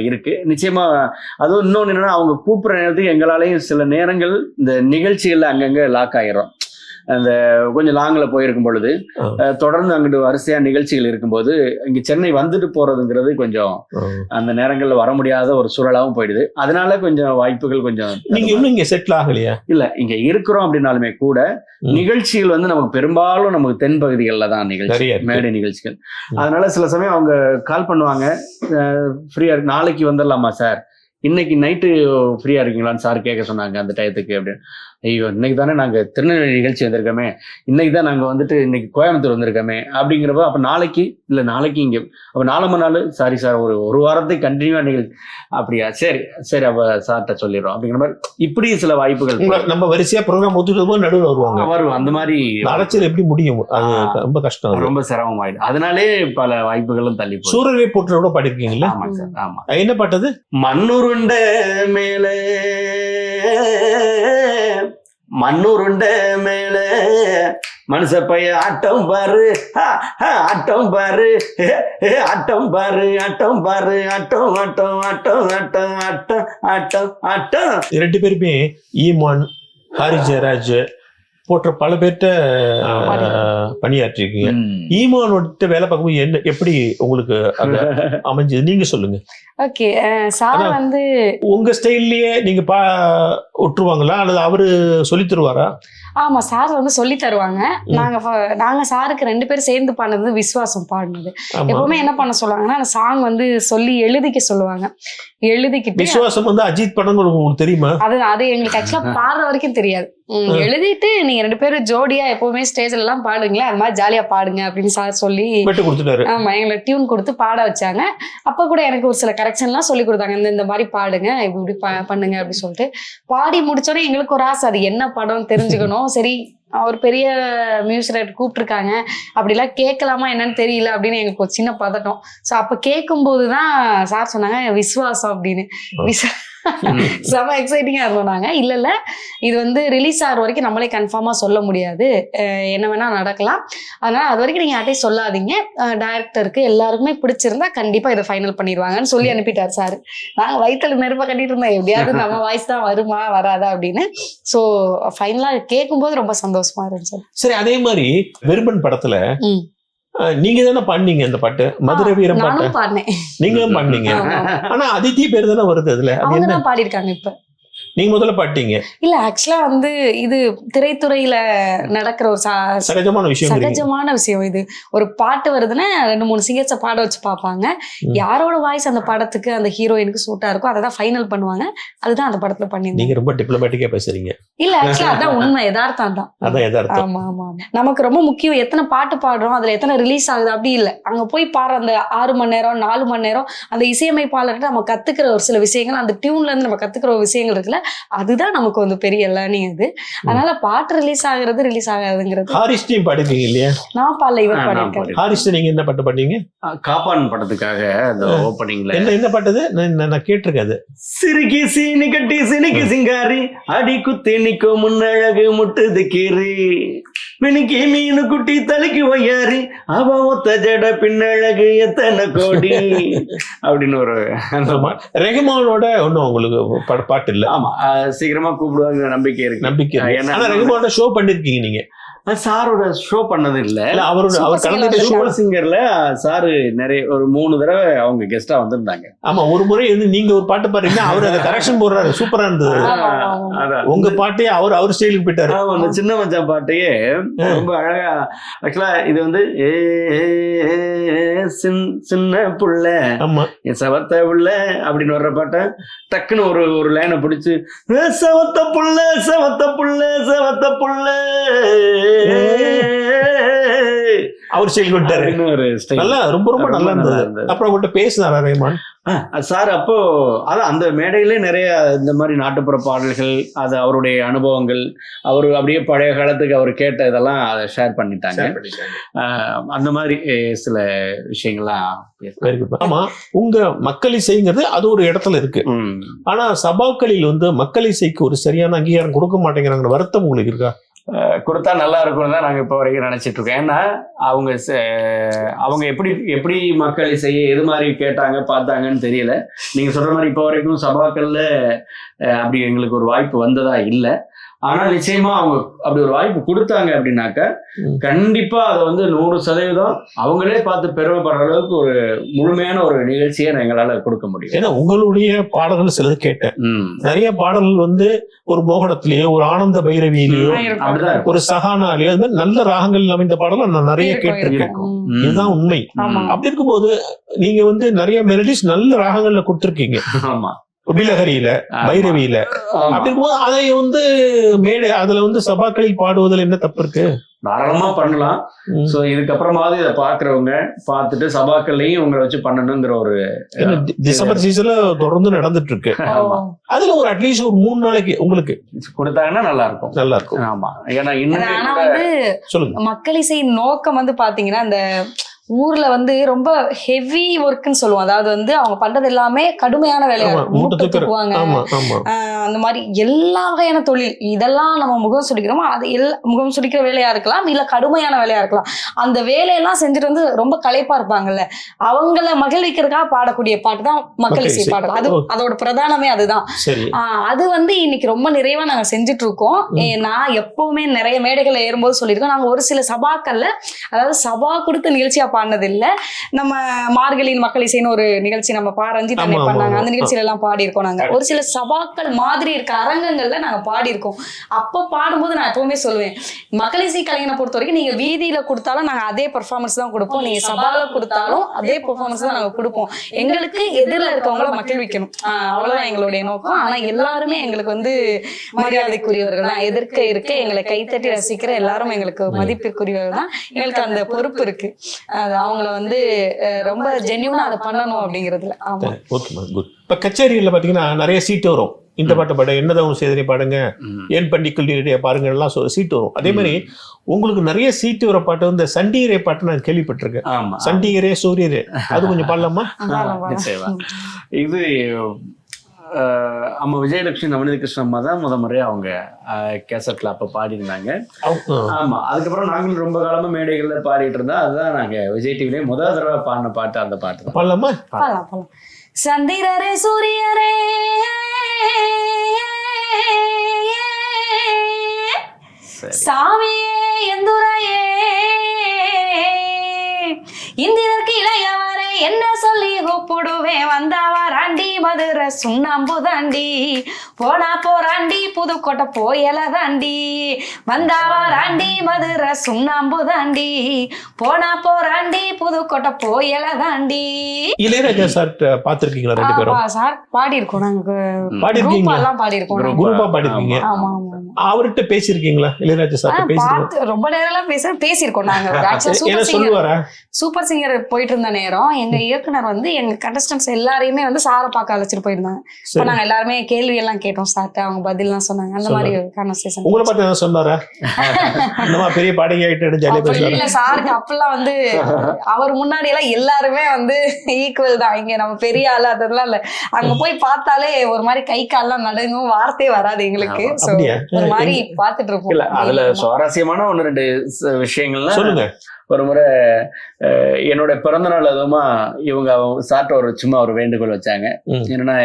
இருக்கு. நிச்சயமா அதுவும் இன்னொன்று என்னன்னா அவங்க கூப்பிடுற நேரத்துக்கு எங்களாலையும் சில நேரங்கள் இந்த நிகழ்ச்சிகள்ல அங்கங்க லாக் ஆயிரும். அந்த கொஞ்சம் லாங்ல போயிருக்கும் பொழுது தொடர்ந்து அங்கிட்டு வரிசையா நிகழ்ச்சிகள் இருக்கும்போது இங்க சென்னை வந்துட்டு போறதுங்கிறது கொஞ்சம் அந்த நேரங்கள்ல வர முடியாத ஒரு சூழலாவும் போயிடுது. அதனால கொஞ்சம் வாய்ப்புகள் கொஞ்சம். நீங்க இன்னும் இங்க செட்டில் ஆகலையா? இல்ல, இங்க இருக்கிறோம் அப்படின்னாலுமே கூட நிகழ்ச்சிகள் வந்து நமக்கு பெரும்பாலும் நமக்கு தென் பகுதிகளில் தான் நிகழ்ச்சி, மேடை நிகழ்ச்சிகள். அதனால சில சமயம் அவங்க கால் பண்ணுவாங்க, ஃப்ரீயா இருக்கு நாளைக்கு வந்துடலாமா சார், இன்னைக்கு நைட்டு ஃப்ரீயா இருக்கீங்களான்னு சார் கேட்க சொன்னாங்க அந்த டயத்துக்கு அப்படின்னு. ஐயோ இன்னைக்கு தானே நாங்கள் திருநெல்வேலி நிகழ்ச்சி வந்திருக்கோமே, இன்னைக்கு தான் நாங்கள் வந்துட்டு இன்னைக்கு கோயம்புத்தூர் வந்திருக்கோமே அப்படிங்கிறப்ப, அப்போ நாளைக்கு இல்லை நாளைக்கு இங்கே, அப்போ நாலு நாள் சாரி சார் ஒரு வாரத்துக்கு கண்டினியூவா நிகழ்ச்சி. அப்படியா, சரி சரி அப்போ சார்கிட்ட சொல்லிடுறோம் அப்படிங்கிற மாதிரி. இப்படி சில வாய்ப்புகள் நம்ம வரிசையா ப்ரோக்ராம் ஒத்துட்டு நடுவில் வரும். அந்த மாதிரி அலைச்சல் எப்படி முடியும்? அது ரொம்ப கஷ்டம், ரொம்ப சிரமமாயிடும். அதனாலே பல வாய்ப்புகளும் தள்ளி போகும். சூரரை போட்டு கூட பாடிருக்கீங்களா? ஆமாம் சார், ஆமா. என்ன பாட்டது? மண்ணுருண்ட மேலே மண்ணுருண்ட மேல மனுஷ பைய ஆட்டம் பாரு, ஆட்டம் பாரு, ஆட்டம் பாரு, ஆட்டம் பாரு, ஆட்டம் ஆட்டம் ஆட்டம் ஆட்டம் ஆட்டம் ஆட்டம் ஆட்டம். 2 பேருமே ஈமான், ஹாரி ஜெயராஜ் போன்ற பல பேர்கிட்ட பணியாற்றிருக்கீங்க. ஈமானோட வேலை பார்க்கும்போது என்ன எப்படி உங்களுக்கு அமைஞ்சது நீங்க சொல்லுங்க. ஓகே, சார் வந்து உங்க ஸ்டைல்லயே நீங்க விட்டுருவாங்களா அல்லது அவரு சொல்லி தருவாரா? ஆமா, சார் வந்து சொல்லி தருவாங்க. நாங்க சாருக்கு 2 பேரும் சேர்ந்து பாடுனது விஸ்வாசம் பாடினது. எப்பவுமே என்ன பண்ண சொல்லுவாங்கன்னா அந்த சாங் வந்து சொல்லி எழுதிக்க சொல்லுவாங்க. எழுதிக்கிட்டு விஸ்வாசம் வந்து அஜித் படம் உங்களுக்கு தெரியுமா? அது எங்களுக்கு ஆக்சுவலா பாடுற வரைக்கும் தெரியாது. எழுதிட்டு நீங்க 2 பேரும் ஜோடியா எப்பவுமே ஸ்டேஜ்ல எல்லாம் பாடுங்களேன், அது மாதிரி ஜாலியா பாடுங்க அப்படின்னு சார் சொல்லி ஆமா எங்களை டியூன் கொடுத்து பாட வச்சாங்க. அப்ப கூட எனக்கு ஒரு சில கரெக்ஷன்லாம் சொல்லி கொடுத்தாங்க, இந்த மாதிரி பாடுங்க, இப்படி பண்ணுங்க அப்படின்னு சொல்லிட்டு. பாடி முடிச்சோடனே எங்களுக்கு ஒரு ஆசை, அது என்ன படம் தெரிஞ்சுக்கணும். சரி, ஒரு பெரிய மியூசிக் டைரக்டர் கூப்பிட்டுருக்காங்க, அப்படிலாம் கேட்கலாமா என்னன்னு தெரியல அப்படின்னு எங்களுக்கு ஒரு சின்ன பதட்டம். ஸோ அப்போ கேட்கும்போதுதான் சார் சொன்னாங்க விஸ்வாசம் அப்படின்னு. செம எக்ஸைட்டிங்கா இருந்தோம் நாங்க. இல்ல இது வந்து ரிலீஸ் ஆகிற வரைக்கும் நம்மளே கன்ஃபார்மா சொல்ல முடியாது, என்ன வேணா நடக்கலாம், அதனால அது வரைக்கும் நீங்க யார்ட்டையும் சொல்லாதீங்க, டைரக்டருக்கு எல்லாருக்குமே பிடிச்சிருந்தா கண்டிப்பா இதை ஃபைனல் பண்ணிடுவாங்கன்னு சொல்லி அனுப்பிட்டார் சார். நாங்க வயிற்றுல நெருப்ப கட்டிட்டு இருந்தோம், எப்படியாவது நம்ம வாய்ஸ் தான் வருமா வராதா அப்படின்னு. ஸோ ஃபைனலா கேட்கும்போது ரொம்ப சந்தோஷமா இருந்துச்சு. சரி, அதே மாதிரி வெறுமன் படத்துல நீங்க தானே பாடுனீங்க அந்த பாட்டு, மதுரை வீரம் பாட்டு பாடினேன். நீங்களும் பாடுனீங்க. ஆனா அதித்தி பேர் தானே வருது அதுல, அவங்க தான் பாடிருக்காங்க. இப்ப நீங்க முதல்ல பாட்டீங்க. இல்ல ஆக்சுவலா வந்து இது திரைத்துறையில நடக்கிற ஒரு சகஜமான விஷயம். இது ஒரு பாட்டு வருதுன்னா 2-3 சிங்கர்ஸை பாட வச்சு பார்ப்பாங்க. யாரோட வாய்ஸ் அந்த படத்துக்கு அந்த ஹீரோயினுக்கு சூட்டா இருக்கும் அதை தான் ஃபைனல் பண்ணுவாங்க. அதுதான் அந்த படத்துல பண்ணிருந்தீங்க. நீங்க ரொம்ப டிப்ளமேட்டிக்கா பேசுறீங்க. இல்ல ஆக்சுவலா அதான் உண்மை, யதார்த்தம் தான். அதான் யதார்த்தம். ஆமா ஆமா, நமக்கு ரொம்ப முக்கியம் எத்தனை பாட்டு பாடுறோம், அதுல எத்தனை ரிலீஸ் ஆகுது அப்படி இல்ல. அங்க போய் பாடுற அந்த 6 மணி நேரம் 4 மணி நேரம் அந்த இசையமைப்பாளர்கிட்ட நம்ம கத்துக்கிற ஒரு சில விஷயங்கள், அந்த டியூன்ல இருந்து நம்ம கத்துக்கிற ஒரு விஷயங்கள் இருக்குல்ல, அதுதான் நமக்கு வந்து பெரிய லேர்னிங் அது. அதனால பாட்டு ரிலீஸ் ஆகாதுங்கிறது. ஹாரிஸ்டையும் பாடிருக்கீங்க இல்லையா? நான் பாடல, இவர் பாடிருக்காரு. ஹாரிஸ்ட நீங்க என்ன பாட்டு பாட்டீங்க? காப்பான் படத்துக்காக அந்த ஓப்பனிங்ல என்ன பாட்டது? நான் கேட்டிருக்கேன். அது சிறுகி சீனி கட்டி சினிக்கு சிங்காரி அடி குத்தி நிக்கும் முன்னழகு முட்டுது கீரி மினிக்கு மீனு குட்டி தலைக்கு வையாரி அவ ஒத்த ஜட பின்னழகு எத்தனை கோடி அப்படின்னு ஒரு ரெஹ்மானோட ஒன்னும் உங்களுக்கு பாட்டு இல்ல? ஆமா, சீக்கிரமா கூப்பிடுவாங்க நம்பிக்கை இருக்கு. ஆனா ரெஹ்மானோட ஷோ பண்ணிருக்கீங்க நீங்க? சாரோட ஷோ பண்ணது இல்ல. அவர் கலந்துட்ட சூப்பர் சிங்கர்ல சாரு நிறைய ஒரு 3 தடவை அவங்க கெஸ்டா வந்திருந்தாங்க. ஆமா, ஒரு முறை வந்து நீங்க ஒரு பாட்டு பாடுறீங்க, அவரு அதை கரெக்ஷன் போடுறாரு, சூப்பரா இருந்தது. உங்க பாட்டையே அவர் ஸ்டைலுக்கு போயிட்டாரு. அந்த சின்ன மச்சான் பாட்டையே ரொம்ப அழகா. ஆக்சுவலா இது வந்து சின்ன புள்ள சவத்த புள்ள அப்படின்னு வர்ற பாட்டை டக்குன்னு ஒரு லைனை பிடிச்சு சவத்த புள்ள சவத்த புள்ள சவத்த புள்ள அவர் ஸ்டைல் விட்டாரு. நல்லா ரொம்ப நல்லா இருந்தது. அப்புறம் அவர்கிட்ட பேசினாரா ரஹ்மான் சார்? அப்போ அதான் அந்த மேடையிலே நிறைய இந்த மாதிரி நாட்டுப்புற பாடல்கள், அது அவருடைய அனுபவங்கள், அவர் அப்படியே பழைய காலத்துக்கு அவர் கேட்ட இதெல்லாம் அதை ஷேர் பண்ணிட்டாங்க. அந்த மாதிரி சில விஷயங்கள்லாம். ஆமா, உங்க மக்கள் இசைங்கிறது அது ஒரு இடத்துல இருக்கு. ஆனா சபாக்களில் வந்து மக்கள் இசைக்கு ஒரு சரியான அங்கீகாரம் கொடுக்க மாட்டேங்கிறாங்க. வருத்தம் உங்களுக்கு இருக்கா? கொடுத்தா நல்லா இருக்கும்னு தான் நாங்கள் இப்போ வரைக்கும் நினைச்சிட்டு இருக்கோம். ஏன்னா அவங்க எப்படி மக்கள் இசையை எது மாதிரி கேட்டாங்க பார்த்தாங்கன்னு தெரியல. நீங்க சொல்ற மாதிரி இப்போ வரைக்கும் சபாக்கள்ல அப்படி எங்களுக்கு ஒரு வாய்ப்பு வந்ததா இல்லை. ஆனா நிச்சயமா அவங்க அப்படி ஒரு வாய்ப்பு கொடுத்தாங்க அப்படின்னாக்க கண்டிப்பா அதை வந்து 100% அவங்களே பார்த்து பெருமைப்படுற அளவுக்கு ஒரு முழுமையான ஒரு நிகழ்ச்சியை எங்களால கொடுக்க முடியும். ஏன்னா உங்களுடைய பாடல்கள் சிலது கேட்டேன். நிறைய பாடல்கள் வந்து ஒரு மோகனத்திலேயோ ஒரு ஆனந்த பைரவியிலேயோ அப்படிதான் ஒரு சகானாலேயோ அது மாதிரி நல்ல ராகங்கள் அமைந்த பாடல்கள் நான் நிறைய கேட்டிருக்கேன். இதுதான் உண்மை. அப்படி இருக்கும்போது நீங்க வந்து நிறைய மெலடிஸ் நல்ல ராகங்கள்ல கொடுத்துருக்கீங்க. ஆமா, பிலஹரியில பைரவியில. அப்படி இருக்கும்போது அதை வந்து அதுல வந்து சபாக்களில் பாடுவதில் என்ன தப்பு இருக்கு? தாராளமா பண்ணலாம். சோ இதுக்கப்புறமாவது இதை பாக்குறவங்க பார்த்துட்டு சபாக்கள்லையும் உங்களை வச்சு பண்ணணுங்கிற ஒரு டிசம்பர் சீசன்ல தொடர்ந்து நடந்துட்டு இருக்கு. அதுல ஒரு அட்லீஸ்ட் ஒரு 3 நாளைக்கு உங்களுக்கு கொடுத்தாங்கன்னா நல்லா இருக்கும். ஆமா, ஏன்னா இன்னும் சொல்லுங்க. மக்கள் இசை நோக்கம் வந்து பாத்தீங்கன்னா இந்த ஊர்ல வந்து ரொம்ப ஹெவி ஒர்க்னு சொல்லுவோம். அதாவது வந்து அவங்க பண்றது எல்லாமே கடுமையான வேலையா தூக்குவாங்க, அந்த மாதிரி எல்லா வகையான தொழில். இதெல்லாம் நம்ம முகம் சுடிக்கிறோமோ அது முகம் சுடிக்கிற வேலையா இருக்கலாம், இல்ல கடுமையான வேலையா இருக்கலாம். அந்த வேலையெல்லாம் செஞ்சுட்டு வந்து ரொம்ப களைப்பா இருப்பாங்கல்ல, அவங்கள மகிழ்விக்கிறதுக்காக பாடக்கூடிய பாட்டு தான் மக்கள் இசை பாடல். அது அதோட பிரதானமே அதுதான். அது வந்து இன்னைக்கு ரொம்ப நிறைவா நாங்க செஞ்சுட்டு இருக்கோம். நான் எப்பவுமே நிறைய மேடைகள்ல ஏறும்போது சொல்லியிருக்கோம், நாங்க ஒரு சில சபாக்கள்ல, அதாவது சபா கொடுத்த நிகழ்ச்சியா பாடினது இல்ல, நம்ம மார்கழியின் மக்கள் இசைன்னு ஒரு நிகழ்ச்சி நம்ம ரஞ்சித் அண்ணே பண்ணாங்க, அந்த நிகழ்ச்சியில எல்லாம் பாடி இருக்கோம். நாங்க ஒரு சில சபாக்கள் மாதிரி இருக்க அரங்கங்கள்ல நாங்க பாடி இருக்கோம். அப்ப பாடும்போது நான் எப்பவுமே சொல்லுவேன், மக்கள் இசை கலைஞனை பொறுத்த வரைக்கும் நீங்க வீதியில கொடுத்தாலும் நாங்க அதே பெர்ஃபார்மன்ஸ் தான் கொடுப்போம், நீங்க சபால கொடுத்தாலும் அதே பெர்ஃபார்மன்ஸ் தான் நாங்க கொடுப்போம். எங்களுக்கு எதிரில் இருக்கவங்கள மக்கள் வைக்கணும், அவ்வளவுதான் எங்களுடைய நோக்கம். ஆனா எல்லாருமே எங்களுக்கு வந்து மரியாதைக்குரியவர்கள் தான். எதிர்க்க இருக்க எங்களை கைத்தட்டி ரசிக்கிற எல்லாரும் எங்களுக்கு மதிப்பிற்குரியவர்கள் தான். எங்களுக்கு அந்த பொறுப்பு இருக்கு, அவங்கள வந்து ரொம்ப ஜென்யூனா அதை பண்ணணும் அப்படிங்கிறதுல. ஆமா, ஓகே, குட். இப்ப கச்சேரியில பாத்தீங்கன்னா நிறைய சீட்டு வரும். இந்த பாட்டை பாட, என்னதான் சேதனை பாடுங்க, ஏன் பண்டிகை பாருங்க எல்லாம் சீட்டு வரும். அதே மாதிரி உங்களுக்கு நிறைய சீட்டு வர பாட்டு வந்து சண்டிகரே பாட்டு நான் கேள்விப்பட்டிருக்கேன். சண்டிகரே சூரியரே, அது கொஞ்சம் பாடலாமா? இது அம்மா விஜயலட்சுமி நவநீத கிருஷ்ண அம்மா தான் முறையா அவங்க கேசட்ல அப்ப பாடிருந்தாங்க. ஆமா, அதுக்கப்புறம் நாங்களும் ரொம்ப காலமா மேடைகள்ல பாடிட்டு இருந்தா, அதுதான் நாங்க விஜய் டிவிலே முதல் தடவை பாடின பாட்டு அந்த பாட்டு. பாடலாமா? சந்திரரே சூரியரே சாமியே எந்துரையே இந்திரக்கு இளையவரே என்ன சொல்லி கூப்பிடுவேன், வந்தவராண்டி மதுரை சுண்ணாம்பு தாண்டி, போனா போராண்டி புதுக்கோட்டை போயல தாண்டி, வந்தவராண்டி மதுரை சுண்ணாம்பு தாண்டி, போனா போராண்டி புதுக்கோட்டை போயல தாண்டி. இளையராஜா சார் பாத்திருக்கீங்களா? 2 பேரும் சார் பாடி இருக்கோம், நாங்க பாடி இருக்கீங்க, எல்லாம் பாடி இருக்கோம், குரூப்பா பாடி இருக்கீங்க. ஆமா ஆமா. அவர்கிட்ட பேசியிருக்கீங்களா? இளையராஜா சார் பேசிருக்கோம். பார்த்து ரொம்ப நேரம் பேசியிருக்கோம் நாங்க. என்ன சொல்லுவாரா? சூப்பர் சிங்கர் போயிட்டு இருந்த நேரம் எங்க இயக்குனர் வந்து எங்க கண்டஸ்டன்ஸ் எல்லாரையுமே வந்து சாரை பார்க்க அழைச்சிட்டு போயிருந்தாங்க. இப்ப நாங்க எல்லாருமே கேள்வி எல்லாம் கேட்டோம் சார்ட்ட, அவங்க பதில் எல்லாம் சொன்னாங்க. அந்த மாதிரி கான்வர்சேஷன். உங்களை பார்த்து என்ன சொன்னாரா? இந்த பெரிய பாடகை ஆயிட்டு ஜாலியா பேசுவாரு. இல்ல சாருக்கு அப்பெல்லாம் வந்து அவர் முன்னாடி எல்லாம் எல்லாருமே வந்து ஈக்குவல் தான். இங்க நம்ம பெரிய ஆளு அதெல்லாம் இல்ல. அங்க போய் பார்த்தாலே ஒரு மாதிரி கை கால்லாம் நடுங்கும், வார்த்தையே வராது எங்களுக்கு. ஒரு மாதிரி பாத்துட்டு இருப்போம். இல்ல அதுல சுவாரஸ்யமான 1-2 விஷயங்கள்லாம் சொல்லுங்க. ஒரு முறை என்னோட பிறந்த நாள் அதுவுமா இவங்க சார்ட்ட ஒரு சும்மா ஒரு வேண்டுகோள் வச்சாங்க. என்னன்னா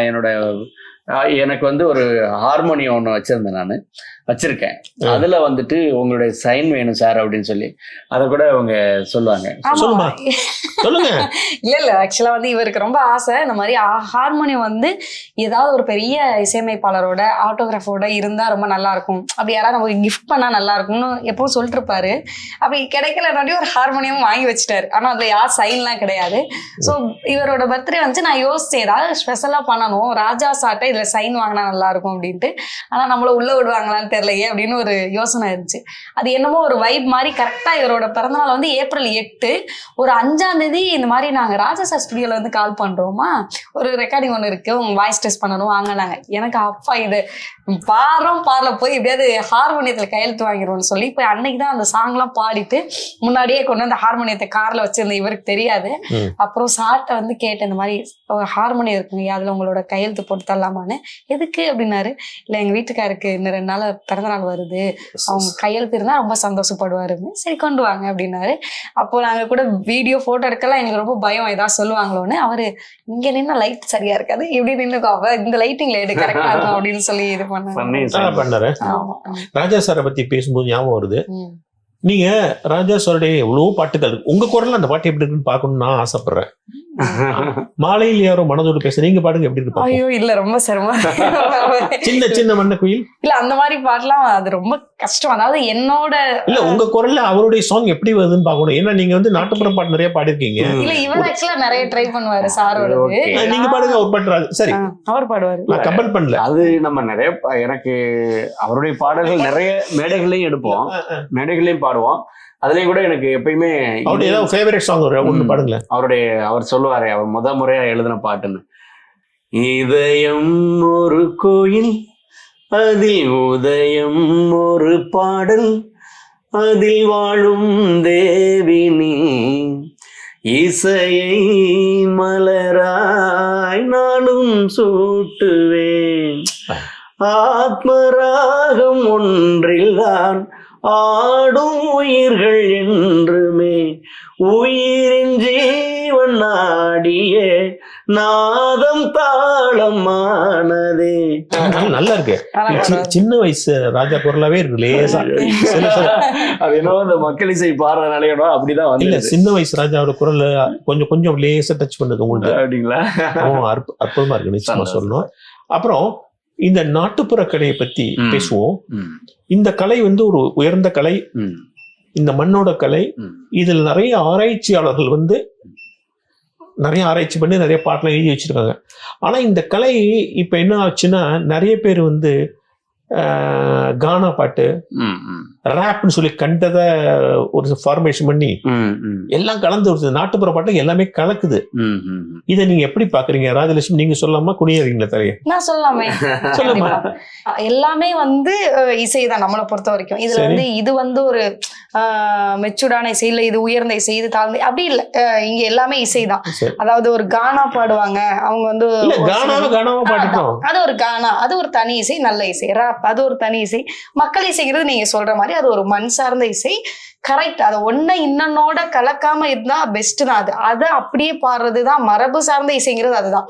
எனக்கு வந்து ஒரு ஹார்மோனியம் ஒண்ணு வச்சிருந்தேன், நான் வச்சிருக்கேன். அதுல வந்துட்டு உங்களுடைய சைன் வேணும் சார் அப்படின்னு சொல்லி அதை கூட அவங்க சொல்லுவாங்க. சொல்லுங்க. இல்ல ஆக்சுவலா வந்து இவருக்கு ரொம்ப ஆசை இந்த மாதிரி ஹார்மோனியம் வந்து ஏதாவது ஒரு பெரிய இசையமைப்பாளரோட ஆட்டோகிராஃபோட இருந்தா ரொம்ப நல்லா இருக்கும், அப்படி யாராவது நமக்கு கிஃப்ட் பண்ணா நல்லா இருக்கும்னு எப்பவும் சொல்லிட்டு இருப்பாரு. அப்படி கிடைக்கலனாடி ஒரு ஹார்மோனியம் வாங்கி வச்சுட்டாரு. ஆனா அதுல யார் சைன்லாம் கிடையாது. ஸோ இவரோட பர்த்டே வந்து நான் யோசிச்சேன் ஏதாவது ஸ்பெஷலா பண்ணணும், ராஜா சார்ட்ட இதுல சைன் வாங்கினா நல்லா இருக்கும் அப்படின்ட்டு. ஆனா நம்மள உள்ள விடுவாங்களான்னு தெரியலையே அப்படின்னு ஒரு யோசனை இருந்துச்சு. அது என்னமோ ஒரு வைப் மாதிரி கரெக்டா இவரோட பிறந்தநாள் வந்து ஏப்ரல் 8, ஒரு 5ஆம் தேதி இந்த மாதிரி நாங்க ராஜா சார் ஸ்டுடியோல வந்து கால் பண்றோமா, ஒரு ரெக்கார்டிங் ஒண்ணு இருக்கு, உங்க வாய்ஸ் டெஸ்ட் பண்ணணும் வாங்கினாங்க. எனக்கு அப்பா இது பார்ல போய் எப்படியாவது ஹார்மோனியத்துல கையெழுத்து வாங்கிடுவோம்னு சொல்லி போய் அன்னைக்கு தான் அந்த சாங் எல்லாம் பாடிட்டு முன்னாடியே கொண்டு வந்து ஹார்மோனியத்தை கார்ல வச்சிருந்தேன். இவருக்கு தெரியாது. அப்புறம் சார்ட்ட வந்து கேட்டேன் இந்த மாதிரி ஹார்மோனியம் இருக்குங்க, அதுல உங்களோட கையெழுத்து போட்டு தரலாமான்னு. எதுக்கு அப்படின்னாரு. இல்ல எங்க வீட்டுக்காருக்கு இன்னும் 2 நாள் பிறந்தநாள் வருது, அவங்க கையெழுத்து இருந்தா ரொம்ப சந்தோஷப்படுவாருன்னு. சரி கொண்டு வாங்க அப்படின்னாரு. அப்போ நாங்க கூட வீடியோ போட்டோ எடுக்கலாம், எங்களுக்கு ரொம்ப பயம் ஏதாவது சொல்லுவாங்களோன்னு. அவரு இங்க நின்று லைட் சரியா இருக்காது, இப்படி நின்னுக்கோ, இந்த லைட்டிங்ல எடு கரெக்டா இருக்கும் அப்படின்னு சொல்லி இது பண்ணாரு. ராஜா சாரை பத்தி பேசும்போது ஞாபகம் வருது, நீங்க ராஜா சாருடைய எவ்வளவு பாட்டுகள் உங்க குரல்ல அந்த பாட்டு எப்படி இருக்குன்னு பாக்கணும்னு நான் ஆசைப்படுறேன். மாலையில் யாரோ மனதோடு பேச நீங்க பாடுங்க எப்படி இருக்கு? ஐயோ இல்ல ரொம்ப சிரமம். சின்ன சின்ன மண்ண குயில் இல்ல அந்த மாதிரி பாட்டுலாம் அது ரொம்ப கஷ்டம். அதாவது என்னோட இல்ல உங்க குரல்ல அவருடைய சாங் எப்படி வருதுன்னு பாக்கணும். ஏன்னா நீங்க வந்து நாட்டுப்புற பாட்டு நிறைய பாடிருக்கீங்க. இல்ல இவர் ஆக்சுவலா நிறைய ட்ரை பண்ணுவாரு சாரோட. நீங்க பாடுங்க, அவர் பண்றாரு. சரி அவர் பாடுவாரு, நான் கம்பல் பண்ணல. அது நம்ம நிறைய எனக்கு அவருடைய பாடல்கள் நிறைய மேடைகளையும் எடுப்போம், மேடைகளையும் பாடுவோம். அதுலயும் கூட எனக்கு எப்பயுமே அவருடைய ஏதாவது ஃபேவரட் சாங் ஒண்ணு பாடுங்களேன். அவர் சொல்லுவாரு, அவர் முறையா எழுதின பாட்டுன்னு, இதயம் ஒரு கோயில் அதில் உதயம் ஒரு பாடல் அதில் வாழும் தேவினி இசையை மலராய் நானும் சூட்டுவேன் ஆத்மராகம் ஒன்றில்தான் ஆடும் உயிர்கள் என்றுமே உயிரின் ஜீவன் நாடிய நாதம் தாளமானதே. நல்லா இருக்கு. சின்ன வயசு ராஜா குரலாவே இருக்கு லேசா. அது என்னவோ இந்த மக்கள் இசை பாடுறதுனாலே அப்படிதான் வந்து இல்ல சின்ன வயசு ராஜாவோட குரல் கொஞ்சம் கொஞ்சம் லேசா டச் பண்ணுது உங்களுக்கு. அப்படிங்களா? அற்புதமா இருக்கு நிச்சயமா சொல்லணும். அப்புறம் இந்த நாட்டுப்புற கலையை பத்தி பேசுவோம். இந்த கலை வந்து ஒரு உயர்ந்த கலை, இந்த மண்ணோட கலை. இதில் நிறைய ஆராய்ச்சியாளர்கள் வந்து நிறைய ஆராய்ச்சி பண்ணி நிறைய பாட்டெல்லாம் எழுதி வச்சிருக்காங்க. ஆனா இந்த கலை இப்ப என்ன ஆச்சுன்னா நிறைய பேர் வந்து கானா பாட்டு ராப்னு சொல்லி கண்டத ஒரு ஃபார்மேஷன் பண்ணி எல்லாம் கலந்து வருது. நாட்டுப்புற பாட்டு எல்லாமே கலக்குது. இதை நீங்க எப்படி பாக்குறீங்க ராஜலட்சுமி? நீங்க சொல்லாமா குனியறீங்களா தலைய? நான் சொல்லாமே. சொல்லுமா. எல்லாமே வந்து இசைதான் நம்மளை பொறுத்த வரைக்கும். இதுல வந்து இது வந்து ஒரு மெச்சூர்டான இசை இல்ல, இது உயர்ந்த இசை, இது தாழ்ந்த அப்படி இல்ல. இங்க எல்லாமே இசைதான். அதாவது ஒரு கானா பாடுவாங்க, அவங்க வந்து அது ஒரு கானா, அது ஒரு தனி இசை, நல்ல இசை. ராப் அது ஒரு தனி இசை. மக்கள் இசைங்கிறது நீங்க சொல்ற மாதிரி அது ஒரு மண் சார்ந்த இசை. கரெக்ட். அதை ஒன்ன இன்னொன்னோட கலக்காம இருந்தா பெஸ்ட் தான். அதை அப்படியே பாடுறதுதான் மரபு சார்ந்த இசைங்கிறது. அதுதான்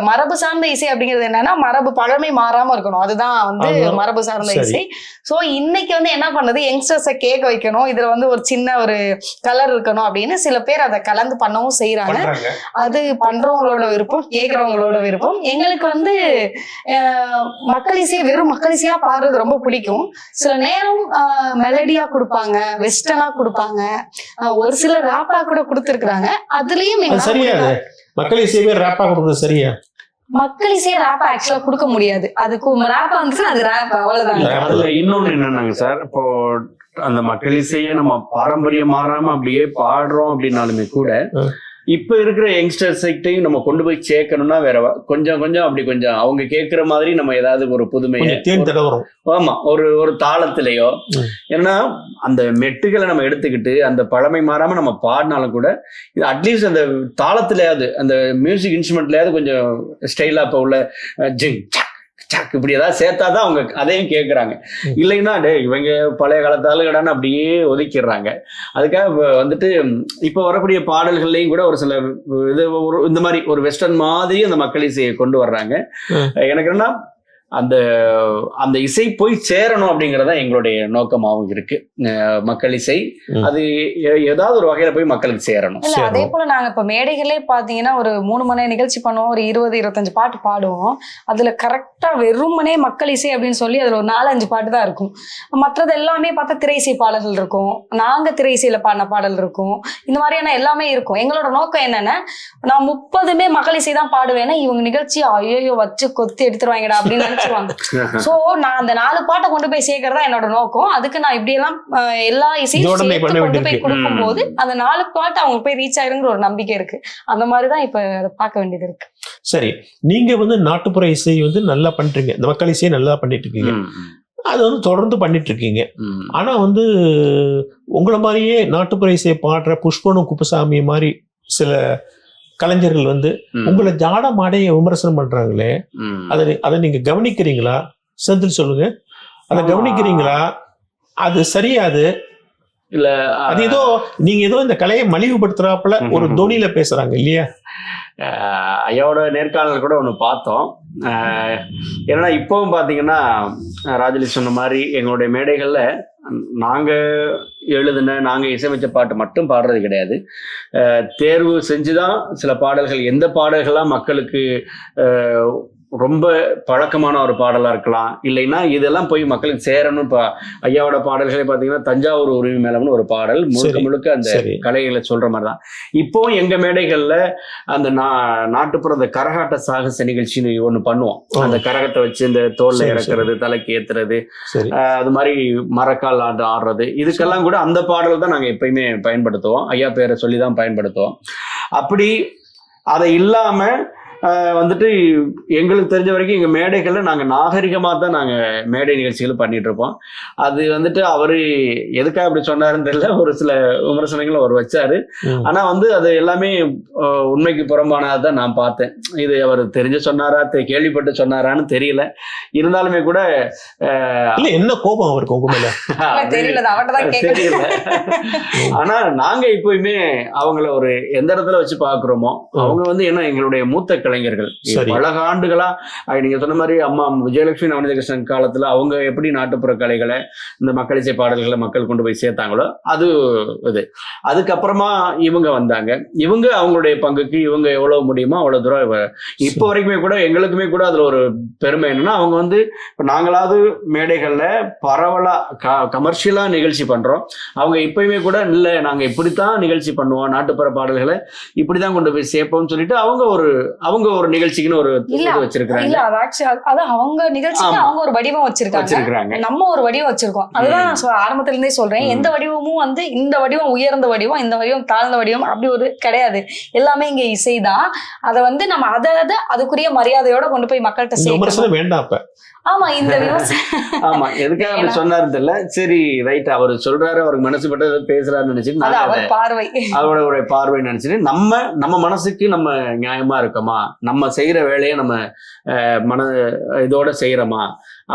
மரபு சார்ந்த இசை அப்படிங்கிறது. என்னன்னா மரபு பழமை மாறாம இருக்கணும், அதுதான் வந்து மரபு சார்ந்த இசை. சோ இன்னைக்கு வந்து என்ன பண்ணுது, யங்ஸ்டர்ஸை கேட்க வைக்கணும், இதுல வந்து ஒரு சின்ன ஒரு கலர் இருக்கணும் அப்படின்னு சில பேர் அதை கலந்து பண்ணவும் செய்யறாங்க. அது பண்றவங்களோட விருப்பம், கேட்கறவங்களோட விருப்பம். எங்களுக்கு வந்து மக்கள் இசையை வெறும் மக்கள் இசையா பாடுறது ரொம்ப பிடிக்கும். சில நேரம் மெலடியா கொடுப்பாங்க, வெஸ்டர்னா கொடுப்பாங்க, ஒரு சில ராப்பா கூட கொடுத்துருக்காங்க. அதுலயும் சரியா மக்கள் இசையே ராப்பா கொடுக்குறது சரியா? மக்கள் இசையை ரேப் ஆக்சுவலா கொடுக்க முடியாது. அதுக்கு ரேப் வந்துச்சுன்னா அது ரேப், அவ்வளவுதான். அதுல இன்னொன்னு என்னன்னாங்க சார், இப்போ அந்த மக்கள் இசையை நம்ம பாரம்பரியம் மாறாம அப்படியே பாடுறோம் அப்படின்னாலுமே கூட இப்ப இருக்கிற யங்ஸ்டர்ஸ்கிட்டையும் நம்ம கொண்டு போய் சேர்க்கணும்னா வேற கொஞ்சம் அப்படி கொஞ்சம் அவங்க கேட்கிற மாதிரி நம்ம ஏதாவது ஒரு புதுமையை, ஆமா, ஒரு தாளத்திலேயோ, ஏன்னா அந்த மெட்டுகளை நம்ம எடுத்துக்கிட்டு அந்த பழமை மாறாம நம்ம பாடினாலும் கூட இது அட்லீஸ்ட் அந்த தாளத்திலேயாவது அந்த மியூசிக் இன்ஸ்ட்ருமெண்ட்லயாவது கொஞ்சம் ஸ்டைலா இப்ப உள்ள ஜிங் சக் இப்படி ஏதாவது சேர்த்தாதான் அவங்க அதையும் கேட்கறாங்க. இல்லைன்னா இவங்க பழைய காலத்து ஆளுகடான்னு அப்படியே ஒதுக்கிடுறாங்க. அதுக்காக வந்துட்டு இப்ப வரக்கூடிய பாடல்கள்லையும் கூட ஒரு சில இது இந்த மாதிரி ஒரு வெஸ்டர்ன் மாதிரி அந்த மக்கள் இசையை கொண்டு வர்றாங்க. எனக்கு என்ன அந்த இசை போய் சேரணும் அப்படிங்கறத எங்களுடைய நோக்கமாகவும் இருக்கு. மக்கள் இசை அது ஏதாவது ஒரு வகையில போய் மக்களுக்கு சேரணும். இல்ல அதே போல நாங்க இப்ப மேடைகளே பாத்தீங்கன்னா ஒரு 3 மணி நிகழ்ச்சி பண்ணுவோம், ஒரு 20-25 பாட்டு பாடுவோம். அதுல கரெக்டா வெறுமனே மக்கள் இசை அப்படின்னு சொல்லி அதுல ஒரு 4-5 பாட்டு தான் இருக்கும். மற்றது எல்லாமே பார்த்தா திரை இசை பாடல்கள் இருக்கும், நாங்க திரை இசையில பாடின பாடல் இருக்கும், இந்த மாதிரியான எல்லாமே இருக்கும். எங்களோட நோக்கம் என்னன்னா, நான் 30மே மக்கள் இசை தான் பாடுவேன்னா இவங்க நிகழ்ச்சி ஐயோ வச்சு கொத்தி எடுத்துருவாங்கடா அப்படின்னு சோ நான் அந்த 4 பாட்டை கொண்டு போய் சேர்க்கறதா என்னோட நோக்கம். அதுக்கு நான் இப்படி எல்லாம் எல்லா இசையும் கொண்டு போய் கொடுக்கும் போது அந்த 4 பாட்டு அவங்க போய் ரீச் ஆயிருங்கிற ஒரு நம்பிக்கை இருக்கு. அந்த மாதிரிதான் இப்ப அதை பார்க்க வேண்டியது இருக்கு. சரி, நீங்க வந்து நாட்டுப்புற இசை வந்து நல்லா பண்றீங்க, இந்த மக்கள் இசையை நல்லா பண்ணிட்டு இருக்கீங்க, அது வந்து தொடர்ந்து பண்ணிட்டு இருக்கீங்க. ஆனா வந்து உங்களை மாதிரியே நாட்டுப்புற இசையை பாடுற புஷ்பனும் குப்புசாமி மாதிரி சில கலைஞர்கள் வந்து உங்களை ஜாட மாடைய விமர்சனம் பண்றாங்களே, அதை நீங்க கவனிக்கிறீங்களா? செந்தில் சொல்லுங்க, அதை கவனிக்கிறீங்களா? அது சரியாது இல்ல? அது ஏதோ நீங்க ஏதோ இந்த கலையை மலிவுபடுத்துறாப்புல ஒரு தோனியில பேசுறாங்க இல்லையா? ஐயாவோட நேர்காணல் கூட ஒன்று பார்த்தோம். ஏன்னா இப்பவும் பார்த்தீங்கன்னா ராஜலி சொன்ன மாதிரி எங்களுடைய மேடைகளில் நாங்கள் இசையமைச்ச பாட்டு மட்டும் பாடுறது கிடையாது. தேர்வு செஞ்சுதான் சில பாடல்கள், எந்த பாடல்கள்லாம் மக்களுக்கு ரொம்ப பழக்கமான ஒரு பாடலா இருக்கலாம், இல்லைன்னா இதெல்லாம் போய் மக்களுக்கு சேரணும். இப்போ ஐயாவோட பாடல்களே பார்த்தீங்கன்னா தஞ்சாவூர் உரிமை மேலம்னு ஒரு பாடல் முழுக்க அந்த கலைகளை சொல்ற மாதிரி தான். இப்போ எங்க மேடைகள்ல அந்த நாட்டுப்புற அந்த கரகாட்ட சாகச நிகழ்ச்சின்னு ஒண்ணு பண்ணுவோம். அந்த கரகத்தை வச்சு இந்த தோல்ல இறக்குறது, தலைக்கு ஏத்துறது, அது மாதிரி மரக்கால் ஆடுறது, இதுக்கெல்லாம் கூட அந்த பாடல் தான் நாங்க எப்பயுமே பயன்படுத்துவோம். ஐயா பேரை சொல்லிதான் பயன்படுத்துவோம். அப்படி அதை இல்லாம வந்துட்டு எங்களுக்கு தெரிஞ்ச வரைக்கும் எங்க மேடைகள்ல நாங்க நாகரிகமா தான் நாங்க மேடை நிகழ்ச்சிகள் பண்ணிட்டு இருப்போம். அது வந்துட்டு அவரு எதுக்காக அப்படி சொன்னாருன்னு தெரியல, ஒரு சில விமர்சனங்கள் அவர் வச்சாரு. ஆனா வந்து அது எல்லாமே உண்மைக்கு புறம்பானதான் நான் பார்த்தேன். இது அவர் தெரிஞ்சு சொன்னாரா கேள்விப்பட்டு சொன்னாரான்னு தெரியல. இருந்தாலுமே கூட என்ன கோபம் அவருக்கு தெரியல. ஆனா நாங்க இப்பயுமே அவங்கள ஒரு எந்த இடத்துல வச்சு பாக்குறோமோ, அவங்க வந்து என்ன எங்களுடைய மூத்த கலைஞர்கள், பல ஆண்டுகளா நீங்க சொன்ன மாதிரி அம்மா விஜயலட்சுமி நவநீதகிருஷ்ணன் காலத்துல அவங்க எப்படி நாட்டுப்புற கலைகளை, இந்த மக்கள் இசை பாடல்களை மக்கள் கொண்டு போய் சேர்த்தாங்களோ அது இது. அதுக்கப்புறமா இவங்க வந்தாங்க. இவங்க அவங்களுடைய பங்குக்கு இவங்க எவ்வளவு முடியுமோ அவ்வளவு தூரம். இப்போ வரைக்குமே கூட எங்களுக்குமே கூட அதுல ஒரு பெருமை என்னன்னா, அவங்க வந்து இப்ப நாங்களாவது மேடைகள்ல பரவலா கமர்ஷியலா நிகழ்ச்சி பண்றோம். அவங்க இப்பயுமே கூட இல்ல நாங்க இப்படித்தான் நிகழ்ச்சி பண்ணுவோம், நாட்டுப்புற பாடல்களை இப்படிதான் கொண்டு போய் சேர்ப்போம்னு சொல்லிட்டு அவங்க ஒரு நிகழ்ச்சிக்குன்னு ஒரு வச்சிருக்காங்க. அவங்க நிகழ்ச்சிக்கு அவங்க ஒரு வடிவம் வச்சிருக்காங்க, நம்ம ஒரு வடிவம் வச்சிருக்கோம். அதுதான் நான் ஆரம்பத்துல இருந்தே சொல்றேன். எந்த வடிவமும் வந்து இந்த வடிவம் உயர்ந்த வடிவம், இந்த வடிவம் தாழ்ந்த வடிவம் அப்படி ஒரு கிடையாது. எல்லாமே இங்க இசைதான். அதை வந்து நம்ம அதுக்குரிய மரியாதையோட கொண்டு போய் மக்கள்கிட்ட சேர்க்கணும். வேண்டாம். ஆமா, இந்த ஆமா, எதுக்காக அப்படி சொன்னாரு தெரியல. சரி ரைட், அவர் சொல்றாரு, அவருக்கு மனசு பட்டு பேசுறாருன்னு நினைச்சிட்டு அவரோட பார்வை நினைச்சிட்டு நம்ம மனசுக்கு நம்ம நியாயமா இருக்கோமா, நம்ம செய்யற வேலையை நம்ம இதோட செய்யறோமா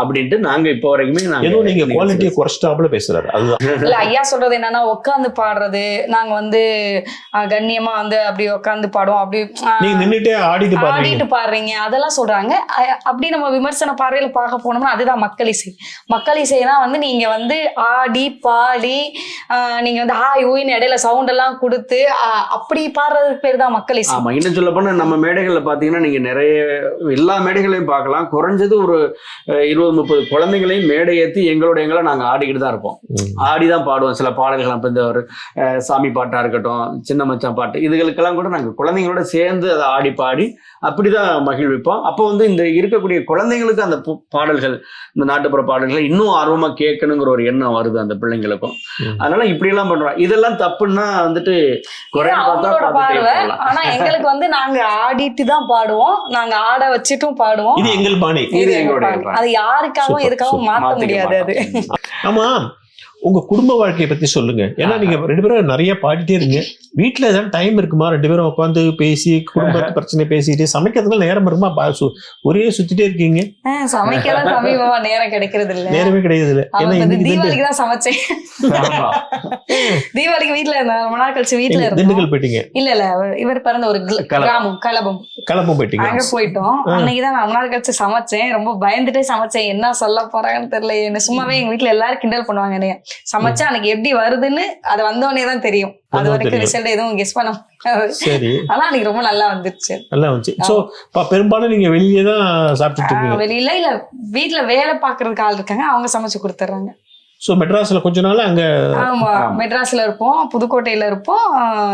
அப்படின்ட்டு நாங்க இப்போ வரைக்குமே நீங்க குவாலிட்டியை குறைச்சிட்டாப்புல பேசுறாரு. அதுதான் இல்ல, ஐயா சொல்றது என்னன்னா உட்காந்து பாடுறது, நாங்க வந்து கண்ணியமா வந்து அப்படி உட்காந்து பாடுவோம், அப்படி நின்னுட்டே ஆடிட்டு பாடுறீங்க அதெல்லாம் சொல்றாங்க. அப்படி நம்ம விமர்சன பார்வையில பார்க்க போனோம்னா அதுதான் மக்கள் இசை. மக்கள் இசைனா வந்து நீங்க வந்து ஆடி பாடி நீங்க வந்து ஹாய் ஊயின்னு இடையில சவுண்ட் எல்லாம் கொடுத்து அப்படி பாடுறதுக்கு பேர் தான் மக்கள் இசை. ஆமா, இன்னும் சொல்ல போனா நம்ம மேடைகள்ல பாத்தீங்கன்னா நீங்க நிறைய எல்லா மேடைகளையும் பார்க்கலாம். குறைஞ்சது ஒரு 20-30 குழந்தைங்களையும் மேடை ஏற்றி எங்களை நாங்க ஆடிக்கிட்டு தான் இருப்போம். ஆடிதான் பாடுவோம். சில பாடல்கள் இப்போ இந்த ஒரு சாமி பாட்டா இருக்கட்டும், சின்ன மச்சான் பாட்டு, இதுகளுக்கெல்லாம் கூட நாங்க குழந்தைங்களோட சேர்ந்து அதை ஆடி பாடி அப்படிதான் மகிழ்விப்போம். அப்போ வந்து இந்த இருக்கக்கூடிய குழந்தைங்களுக்கு அந்த பாடல்கள், இந்த நாட்டுப்புற பாடல்களை இன்னும் ஆர்வமா கேட்கணுங்கிற ஒரு எண்ணம் வருது அந்த பிள்ளைங்களுக்கும். அதனால இப்படி எல்லாம் பண்றோம். இதெல்லாம் தப்புன்னா வந்துட்டு ஆனா எங்களுக்கு வந்து நாங்க ஆடிட்டு தான் பாடுவோம், நாங்க ஆட வச்சுட்டும் பாடுவோம். இது எங்கள் பாணி, அது யாருக்காகவும் எதுக்காகவும் மாற்ற முடியாது அது. ஆமா, உங்க குடும்ப வாழ்க்கையை பத்தி சொல்லுங்க. ஏன்னா நீங்க 2 பேரும் நிறைய பாடிட்டே இருங்க. வீட்டுல ஏதாவது டைம் இருக்குமா? 2 பேரும் உட்காந்து பேசி குடும்ப பிரச்சனை பேசிட்டு சமைக்கிறதுல நேரம் இருக்குமா? ஒரே சுத்திட்டே இருக்கீங்க. சமைக்கலாம் சமீபமா நேரம் கிடைக்கிறது இல்ல, நேரமே கிடையாது இல்ல. தீபாவளிக்கு தான் சமைச்சேன். தீபாவளிக்கு வீட்டுல ரொம்ப நாள் கழிச்சு வீட்டுல இருந்தோம். திண்டுக்கல் போயிட்டீங்க? இல்ல இவர் பிறந்த ஒரு கிராமம் கலபம் போயிட்டீங்க. அங்க போயிட்டோம். அன்னைக்குதான் ரொம்ப நாள் கழிச்சு சமைச்சேன். ரொம்ப பயந்துட்டே சமைச்சேன். என்ன சொல்ல போறாங்கன்னு தெரியல. என்ன சும்மாவே எங்க வீட்டுல எல்லாரும் கிண்டல் பண்ணுவாங்க. என்னைய சமைச்சா அன்னைக்கு எப்படி வருதுன்னு அது வந்தோடனே தான் தெரியும். அது வரைக்கும் ரிசல்ட் எதுவும் கெஸ் பண்ண முடியாது. ஆனா அன்னைக்கு ரொம்ப நல்லா வந்துருச்சு. நல்லா வந்துச்சு. சோ பெரும்பாலும் நீங்க வெளியே தான் சாப்பிட்டுட்டு இருக்கீங்க? வெளியில இல்ல, வீட்டுல வேலை பாக்குறதுக்கு ஆள் இருக்காங்க, அவங்க சமைச்சு கொடுத்துறாங்க. சோ மெட்ராஸ்ல கொஞ்ச நாள் அங்க? ஆமா, மெட்ராஸ்ல இருப்போம், புதுக்கோட்டையில இருப்போம்,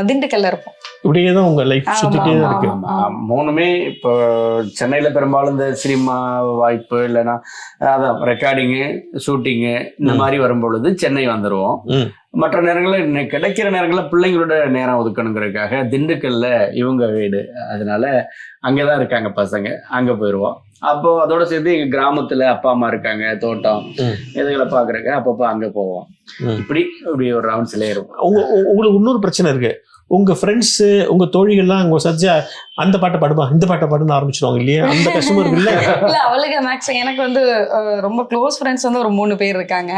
திண்டுக்கல்ல இருப்போம். இப்படியேதான் உங்க லைஃப் சுத்திட்டே தான் இருக்கு. மூணுமே இப்போ சென்னையில பெரும்பாலும் இந்த சினிமா வாய்ப்பு இல்லைன்னா அதான் ரெக்கார்டிங்கு, ஷூட்டிங்கு இந்த மாதிரி வரும்பொழுது சென்னை வந்துருவோம். மற்ற நேரங்களில் கிடைக்கிற நேரங்களில் பிள்ளைங்களோட நேரம் ஒதுக்கணுங்கிறதுக்காக திண்டுக்கல்ல இவங்க வீடு, அதனால அங்கேதான் இருக்காங்க பசங்க, அங்க போயிடுவோம். அப்போ அதோட சேர்த்து எங்க கிராமத்துல அப்பா அம்மா இருக்காங்க, தோட்டம் இதுகளை பாக்குறக்க அப்பப்போ அங்க போவோம். இப்படி ஒரு ரவுண்ட்ஸ்ல இருக்கும். உங்களுக்கு இன்னொரு பிரச்சனை இருக்கு. உங்க ஃப்ரெண்ட்ஸ், உங்க தோழிகள்லாம் உங்க சஜ்ஜா அந்த பாட்டை பாடுமா, இந்த பாட்டை பாடுன்னு ஆரம்பிச்சிருவாங்க இல்லையா? அந்த கஷ்டமா இருக்கு இல்ல? இல்ல, அவளுக்கு மேக்ஸிமம் எனக்கு வந்து ரொம்ப க்ளோஸ் ஃப்ரெண்ட்ஸ் வந்து ஒரு 3 பேர் இருக்காங்க.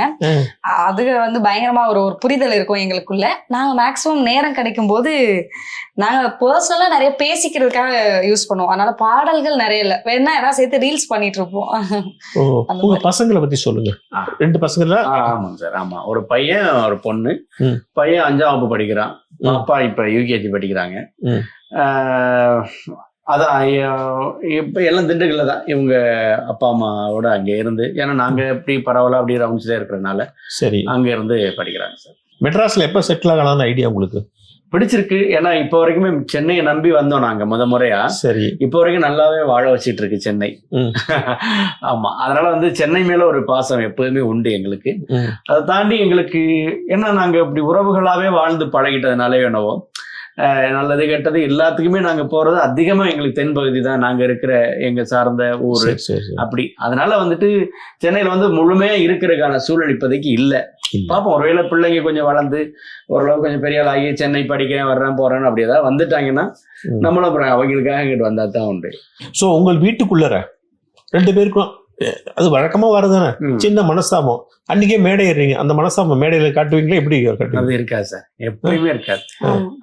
அது வந்து பயங்கரமா ஒரு புரிதல் இருக்கும் எங்களுக்குள்ள. நாங்க மேக்ஸிமம் நேரம் கிடைக்கும் போது நாங்க பர்சனலா நிறைய பேசிக்கிறதுக்காக யூஸ் பண்ணுவோம். அதனால பாடல்கள் நிறைய இல்ல, வேணா ஏதாவது சேர்த்து ரீல்ஸ் பண்ணிட்டு இருப்போம். உங்க பசங்களை பத்தி சொல்லுங்க. 2 பசங்களா? ஆமாங்க சார். ஆமா, ஒரு பையன் ஒரு பொண்ணு. பையன் 5ஆம் வகுப்பு படிக்கிறான், அப்பா இப்ப யூகேஜி படிக்கிறாங்க. அதான் இப்ப எல்லாம் திண்டுக்கல்ல தான் இவங்க அப்பா அம்மாவோட அங்க இருந்து, ஏன்னா நாங்க எப்படி பரவாயில்ல அப்படி ரவுண்ட்ஸ்ல இருக்கிறதுனால சரி அங்க இருந்து படிக்கிறாங்க சார். மெட்ராஸ்ல எப்ப செட்டில் ஆகலாம்னு ஐடியா உங்களுக்கு? பிடிச்சிருக்கு. ஏன்னா இப்போ வரைக்குமே சென்னையை நம்பி வந்தோம் நாங்க முறையா. சரி, இப்போ வரைக்கும் நல்லாவே வாழ வச்சிட்டு இருக்கு சென்னை. ஆமா, அதனால வந்து சென்னை மேல ஒரு பாசம் எப்போதுமே உண்டு எங்களுக்கு. அதை தாண்டி எங்களுக்கு ஏன்னா நாங்க இப்படி உறவுகளாவே வாழ்ந்து பழகிட்டதுனாலே என்னவோ நல்லது கெட்டது எல்லாத்துக்குமே நாங்க போறது அதிகமா எங்களுக்கு தென்பகுதி தான், நாங்க இருக்கிற எங்க சார்ந்த ஊரு அப்படி. அதனால வந்துட்டு சென்னையில வந்து முழுமையா இருக்கிறதுக்கான சூழல் இப்போதைக்கு இல்லை. பாப்போம், ஒருவேளை பிள்ளைங்க கொஞ்சம் வளர்ந்து ஓரளவு கொஞ்சம் பெரிய ஆள் ஆகி சென்னை படிக்கிறேன் வர்றேன் போறேன்னு அப்படி ஏதாவது வந்துட்டாங்கன்னா நம்மளும் அப்புறம் அவங்களுக்காக இங்கிட்டு வந்தா தான் உண்டு. ஸோ உங்கள் வீட்டுக்குள்ளற 2 பேருக்கும் அது வழக்கமா வரதானே சின்ன மனஸ்தாபம், அன்னைக்கே மேடை ஏறீங்க, அந்த மனஸ்தாபம் மேடையில காட்டுவீங்களா? எப்படி காட்டுவீங்க? அது இருக்காது சார், எப்பயுமே இருக்காது.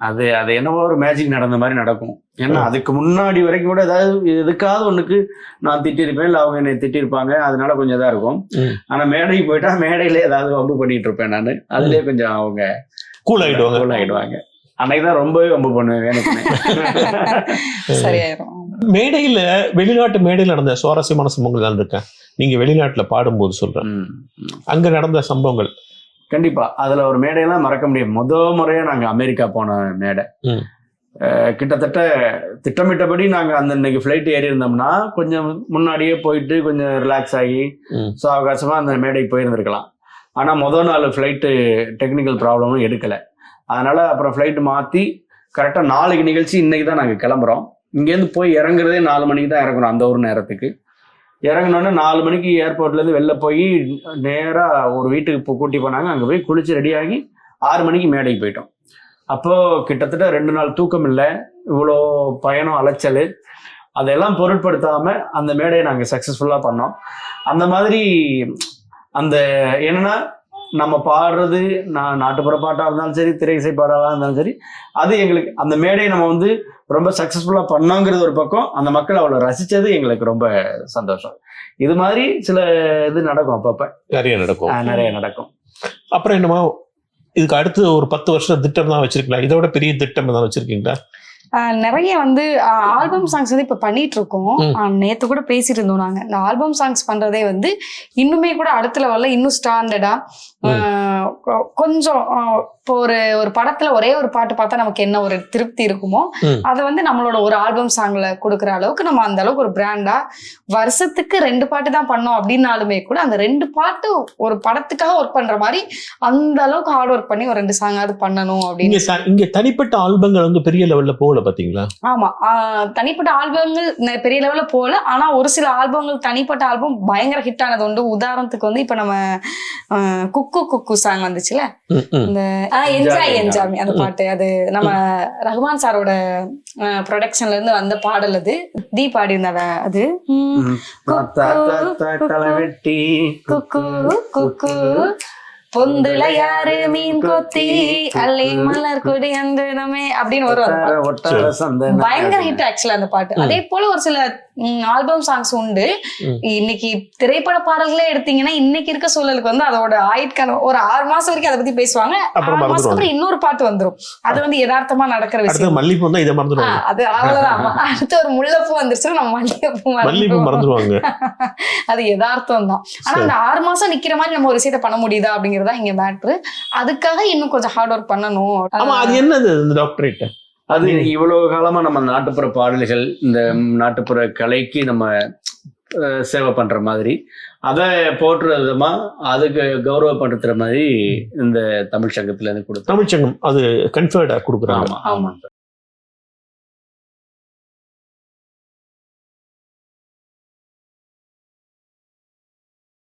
அது என்னவோ ஒரு மேஜிக் நடந்த மாதிரி நடக்கும். ஏன்னா அதுக்கு முன்னாடி வரைக்கும் கூட ஏதாவது எதுக்காவது ஒண்ணுக்கு நான் திட்டிருப்பேன், இல்லை அவங்க என்னை திட்டிருப்பாங்க, அதனால கொஞ்சம் இதா இருக்கும். ஆனா மேடைக்கு போயிட்டா மேடையில ஏதாவது வம்பு பண்ணிட்டு இருப்பேன் நான், அதுலயே கொஞ்சம் அவங்க கூல் ஆயிடுவாங்க. அன்னைக்குதான் ரொம்பவே வம்பு பண்ணுவேன் எனக்கு. சரியாயிரும். மேடையில வெளிநாட்டு மேடையில் நடந்த சுவாரஸ்யமான சம்பவங்கள் தான் இருக்கேன். நீங்க வெளிநாட்டுல பாடும்போது சொல்றேன், அங்க நடந்த சம்பவங்கள். கண்டிப்பா அதுல ஒரு மேடையெல்லாம் மறக்க முடியும். முறையா நாங்க அமெரிக்கா போன மேடை. கிட்டத்தட்ட திட்டமிட்டபடி நாங்க அந்த இன்னைக்கு ஃபிளைட் ஏறி இருந்தோம்னா கொஞ்சம் முன்னாடியே போயிட்டு கொஞ்சம் ரிலாக்ஸ் ஆகி அவகாசமா அந்த மேடைக்கு போயிருந்திருக்கலாம். ஆனா நாள் ஃபிளைட்டு டெக்னிக்கல் ப்ராப்ளமும் எடுக்கல. அதனால அப்புறம் ஃபிளைட் மாத்தி கரெக்டா 4 நிகழ்ச்சி இன்னைக்கு தான் நாங்க கிளம்புறோம். இங்கேருந்து போய் இறங்குறதே 4 மணிக்கு தான் இறங்குறோம். அந்த ஒரு நேரத்துக்கு இறங்கினோடனே 4 மணிக்கு ஏர்போர்ட்லேருந்து வெளில போய் நேராக ஒரு வீட்டுக்கு கூட்டி போனாங்க. அங்கே போய் குளிச்சு ரெடியாகி 6 மணிக்கு மேடைக்கு போயிட்டோம். அப்போது கிட்டத்தட்ட 2 நாள் தூக்கம் இல்லை, இவ்வளோ பயணம் அலைச்சல், அதெல்லாம் பொருட்படுத்தாமல் அந்த மேடையை நாங்கள் சக்ஸஸ்ஃபுல்லாக பண்ணோம். அந்த மாதிரி அந்த என்னன்னா நம்ம பாடுறது நாட்டுப்புற பாட்டாக இருந்தாலும் சரி, திரை இசை பாடாக இருந்தாலும் சரி, அது எங்களுக்கு அந்த மேடையை நம்ம வந்து ரொம்ப சக்ஸஸ்ஃபுல்லாக பண்ணோங்கிறது ஒரு பக்கம், அந்த மக்கள் அவ்வளோ ரசித்தது எங்களுக்கு ரொம்ப சந்தோஷம். இது மாதிரி சில இது நடக்கும், அப்பப்போ நிறைய நடக்கும். அப்புறம் என்னமோ இதுக்கு அடுத்து ஒரு 10 வருஷம் திட்டம் தான் வச்சிருக்கீங்களா? இதோட பெரிய திட்டம் தான் வச்சிருக்கீங்களா? நிறைய வந்து ஆல்பம் சாங்ஸ் வந்து இப்ப பண்ணிட்டு இருக்கோம். நேத்து கூட பேசிட்டு இருந்தோம் நாங்க. இந்த ஆல்பம் சாங்ஸ் பண்றதே வந்து இன்னுமே கூட அடுத்த லெவல்ல இன்னும் ஸ்டாண்டர்டா கொஞ்சம் இப்போ ஒரு படத்துல ஒரே ஒரு பாட்டு பார்த்தா நமக்கு என்ன ஒரு திருப்தி இருக்குமோ அதை வந்து நம்மளோட ஒரு ஆல்பம் சாங்ல கொடுக்குற அளவுக்கு நம்ம அந்த அளவுக்கு ஒரு பிராண்டா வருஷத்துக்கு 2 பாட்டு தான் பண்ணோம் அப்படின்னாலுமே கூட அந்த 2 பாட்டு ஒரு படத்துக்காக ஒர்க் பண்ற மாதிரி அந்த அளவுக்கு ஹார்ட் ஒர்க் பண்ணி ஒரு 2 சாங் அது பண்ணணும் அப்படின்னு. இங்க தனிப்பட்ட ஆல்பங்கள் வந்து பெரிய லெவல்ல போகல பாத்தீங்களா? ஆமா, தனிப்பட்ட ஆல்பங்கள் பெரிய லெவல்ல போகல. ஆனா ஒரு சில ஆல்பங்கள் தனிப்பட்ட ஆல்பம் பயங்கர ஹிட் ஆனது உண்டு. உதாரணத்துக்கு வந்து இப்ப நம்ம குக்கு குக்கு சாங் வந்துச்சுல, இந்த என்ஜாய் என்ஜாமி அந்த பாட்டு, அது நம்ம ரஹ்மான் சாரோட ப்ரொடக்ஷன்ல இருந்து வந்த பாடல். அது தீ பாடி இருந்தா அது குக்கு குக்கு பொந்துல யாரு மீன் கொத்தி அல்லை மலர் கொடி அந்தமே அப்படின்னு வரும். பயங்கர ஹிட் ஆக்சுவலா அந்த பாட்டு. அதே போல ஒரு சில ஆல்பம் சாங்ஸ் உண்டு. இன்னைக்கு திரைப்பட பாடல்களே எடுத்தீங்கன்னா இன்னைக்கு இருக்க சூழலுக்கு வந்து அதோட ஆயுட்காலம் ஒரு 6 மாசம் வரைக்கும் அதை பத்தி பேசுவாங்க. 6 மாசத்துக்கு அப்புறம் இன்னொரு பாட்டு வந்துரும். அது வந்து யதார்த்தமா நடக்கிற விஷயம். அது அவ்வளவுதான். அடுத்து ஒரு முல்லைப்பூ வந்துருச்சுன்னா நம்ம மல்லிகைப்பூ மறந்துடுவாங்க. அது யதார்த்தம் தான். ஆனா அந்த 6 மாசம் நிக்கிற மாதிரி நம்ம ஒரு விஷயத்த பண்ண முடியுதா அப்படிங்கறதா இங்க மேட்ரு. அதுக்காக இன்னும் கொஞ்சம் ஹார்ட் ஒர்க் பண்ணணும். அது என்னது டாக்டரேட்? அது இவ்வளவு காலமா நம்ம நாட்டுப்புற பாடல்கள், இந்த நாட்டுப்புற கலைக்கு நம்ம சேவை பண்ற மாதிரி, அதை போற்றுற விதமா அதுக்கு கௌரவப்படுத்துற மாதிரி இந்த தமிழ் சங்கத்துல இருந்து கொடுத்து, தமிழ் சங்கம் அது கன்ஃபர்டா கொடுக்குறாங்க. ஆமா.